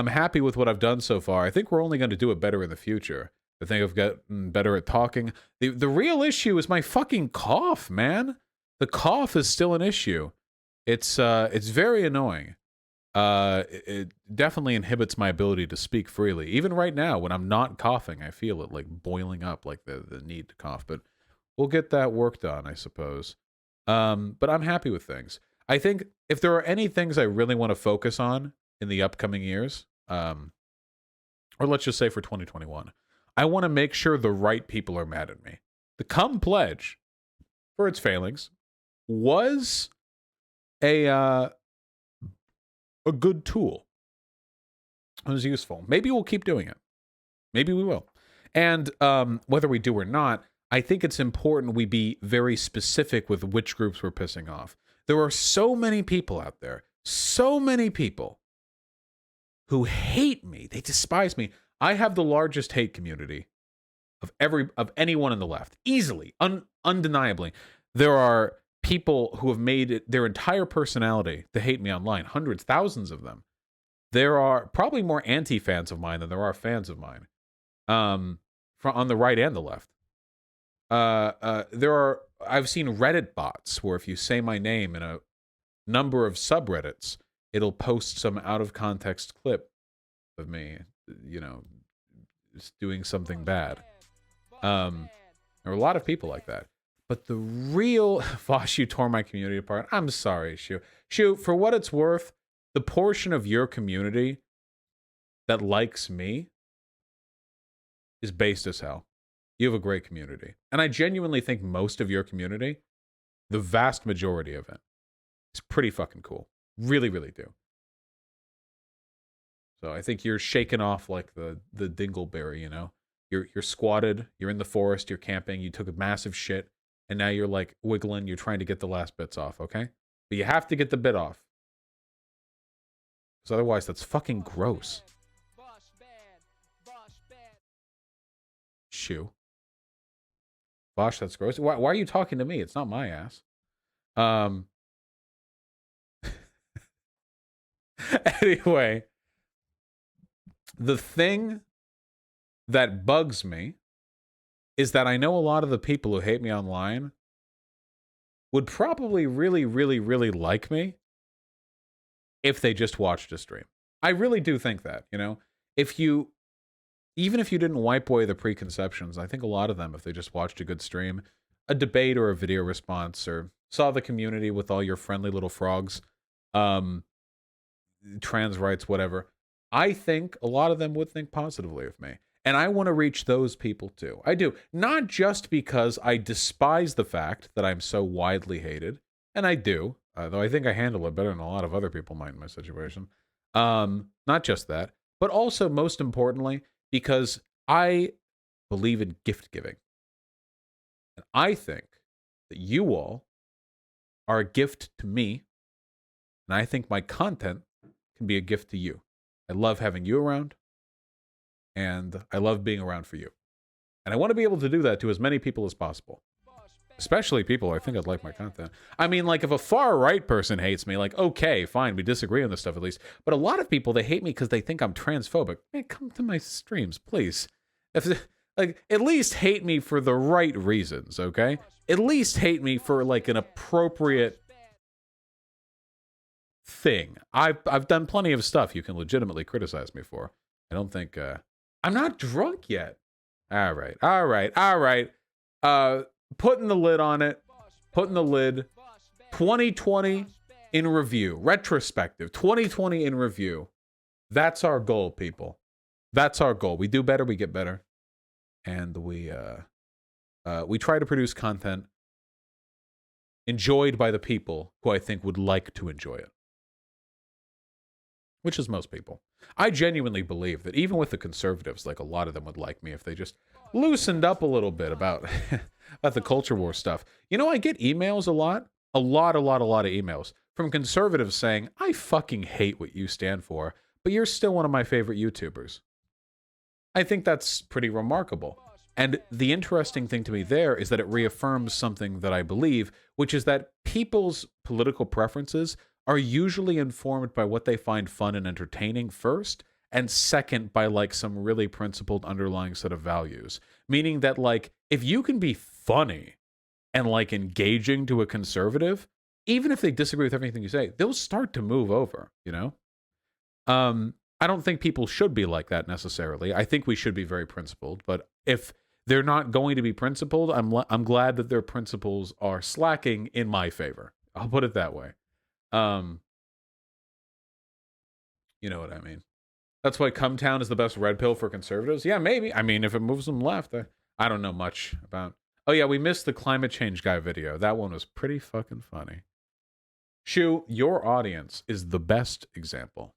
happy with what I've done so far. I think we're only going to do it better in the future. I think I've gotten better at talking. The real issue is my fucking cough, man. The cough is still an issue. It's very annoying. It definitely inhibits my ability to speak freely. Even right now, when I'm not coughing, I feel it like boiling up, like the need to cough. But we'll get that worked on, I suppose. But I'm happy with things. I think if there are any things I really want to focus on in the upcoming years, or let's just say for 2021, I want to make sure the right people are mad at me. The Cum Pledge, for its failings, was a good tool. It was useful. Maybe we'll keep doing it. Maybe we will. And whether we do or not, I think it's important we be very specific with which groups we're pissing off. There are so many people out there, so many people who hate me. They despise me. I have the largest hate community of anyone on the left, easily, undeniably. There are people who have made it their entire personality to hate me online, hundreds, thousands of them. There are probably more anti-fans of mine than there are fans of mine, on the right and the left. I've seen Reddit bots where if you say my name in a number of subreddits, it'll post some out of context clip of me, just doing something bad. There are a lot of people like that. But the real Vosh, you tore my community apart. I'm sorry, Shu. Shu, for what it's worth, the portion of your community that likes me is based as hell. You have a great community. And I genuinely think most of your community, the vast majority of it, is pretty fucking cool. Really, really do. So I think you're shaking off like the dingleberry, you know? You're squatted, you're in the forest, you're camping, you took a massive shit, and now you're like wiggling, you're trying to get the last bits off, okay? But you have to get the bit off. Because otherwise that's fucking gross. Shoo. Bosh, that's gross. Why are you talking to me? It's not my ass. Anyway, the thing that bugs me is that I know a lot of the people who hate me online would probably really, really, really like me if they just watched a stream. I really do think that, you know? Even if you didn't wipe away the preconceptions, I think a lot of them, if they just watched a good stream, a debate or a video response, or saw the community with all your friendly little frogs, trans rights, whatever, I think a lot of them would think positively of me. And I want to reach those people too. I do. Not just because I despise the fact that I'm so widely hated, and I do, though I think I handle it better than a lot of other people might in my situation. Not just that, but also, most importantly, because I believe in gift giving. And I think that you all are a gift to me, and I think my content can be a gift to you. I love having you around, and I love being around for you. And I want to be able to do that to as many people as possible. Especially people I think I'd like my content. I mean, like, if a far-right person hates me, like, okay, fine, we disagree on this stuff at least. But a lot of people, they hate me because they think I'm transphobic. Man, come to my streams, please. Like, at least hate me for the right reasons, okay? At least hate me for, like, an appropriate thing. I've done plenty of stuff you can legitimately criticize me for. I don't think, I'm not drunk yet. All right. Putting the lid on it. Putting the lid. 2020 in review. Retrospective. 2020 in review. That's our goal, people. That's our goal. We do better, we get better. And we try to produce content enjoyed by the people who I think would like to enjoy it. Which is most people. I genuinely believe that even with the conservatives, like a lot of them would like me if they just loosened up a little bit about, about the culture war stuff. You know, I get emails a lot of emails from conservatives saying, I fucking hate what you stand for, but you're still one of my favorite YouTubers. I think that's pretty remarkable. And the interesting thing to me there is that it reaffirms something that I believe, which is that people's political preferences are usually informed by what they find fun and entertaining first, and second by like some really principled underlying set of values. Meaning that like, if you can be funny and like engaging to a conservative, even if they disagree with everything you say, they'll start to move over, you know? I don't think people should be like that necessarily. I think we should be very principled, but if they're not going to be principled, I'm glad that their principles are slacking in my favor. I'll put it that way. You know what I mean? That's why Cumtown is the best red pill for conservatives? Yeah, maybe. I mean, if it moves them left, I don't know much about... Oh yeah, we missed the climate change guy video. That one was pretty fucking funny. Shu, your audience is the best example.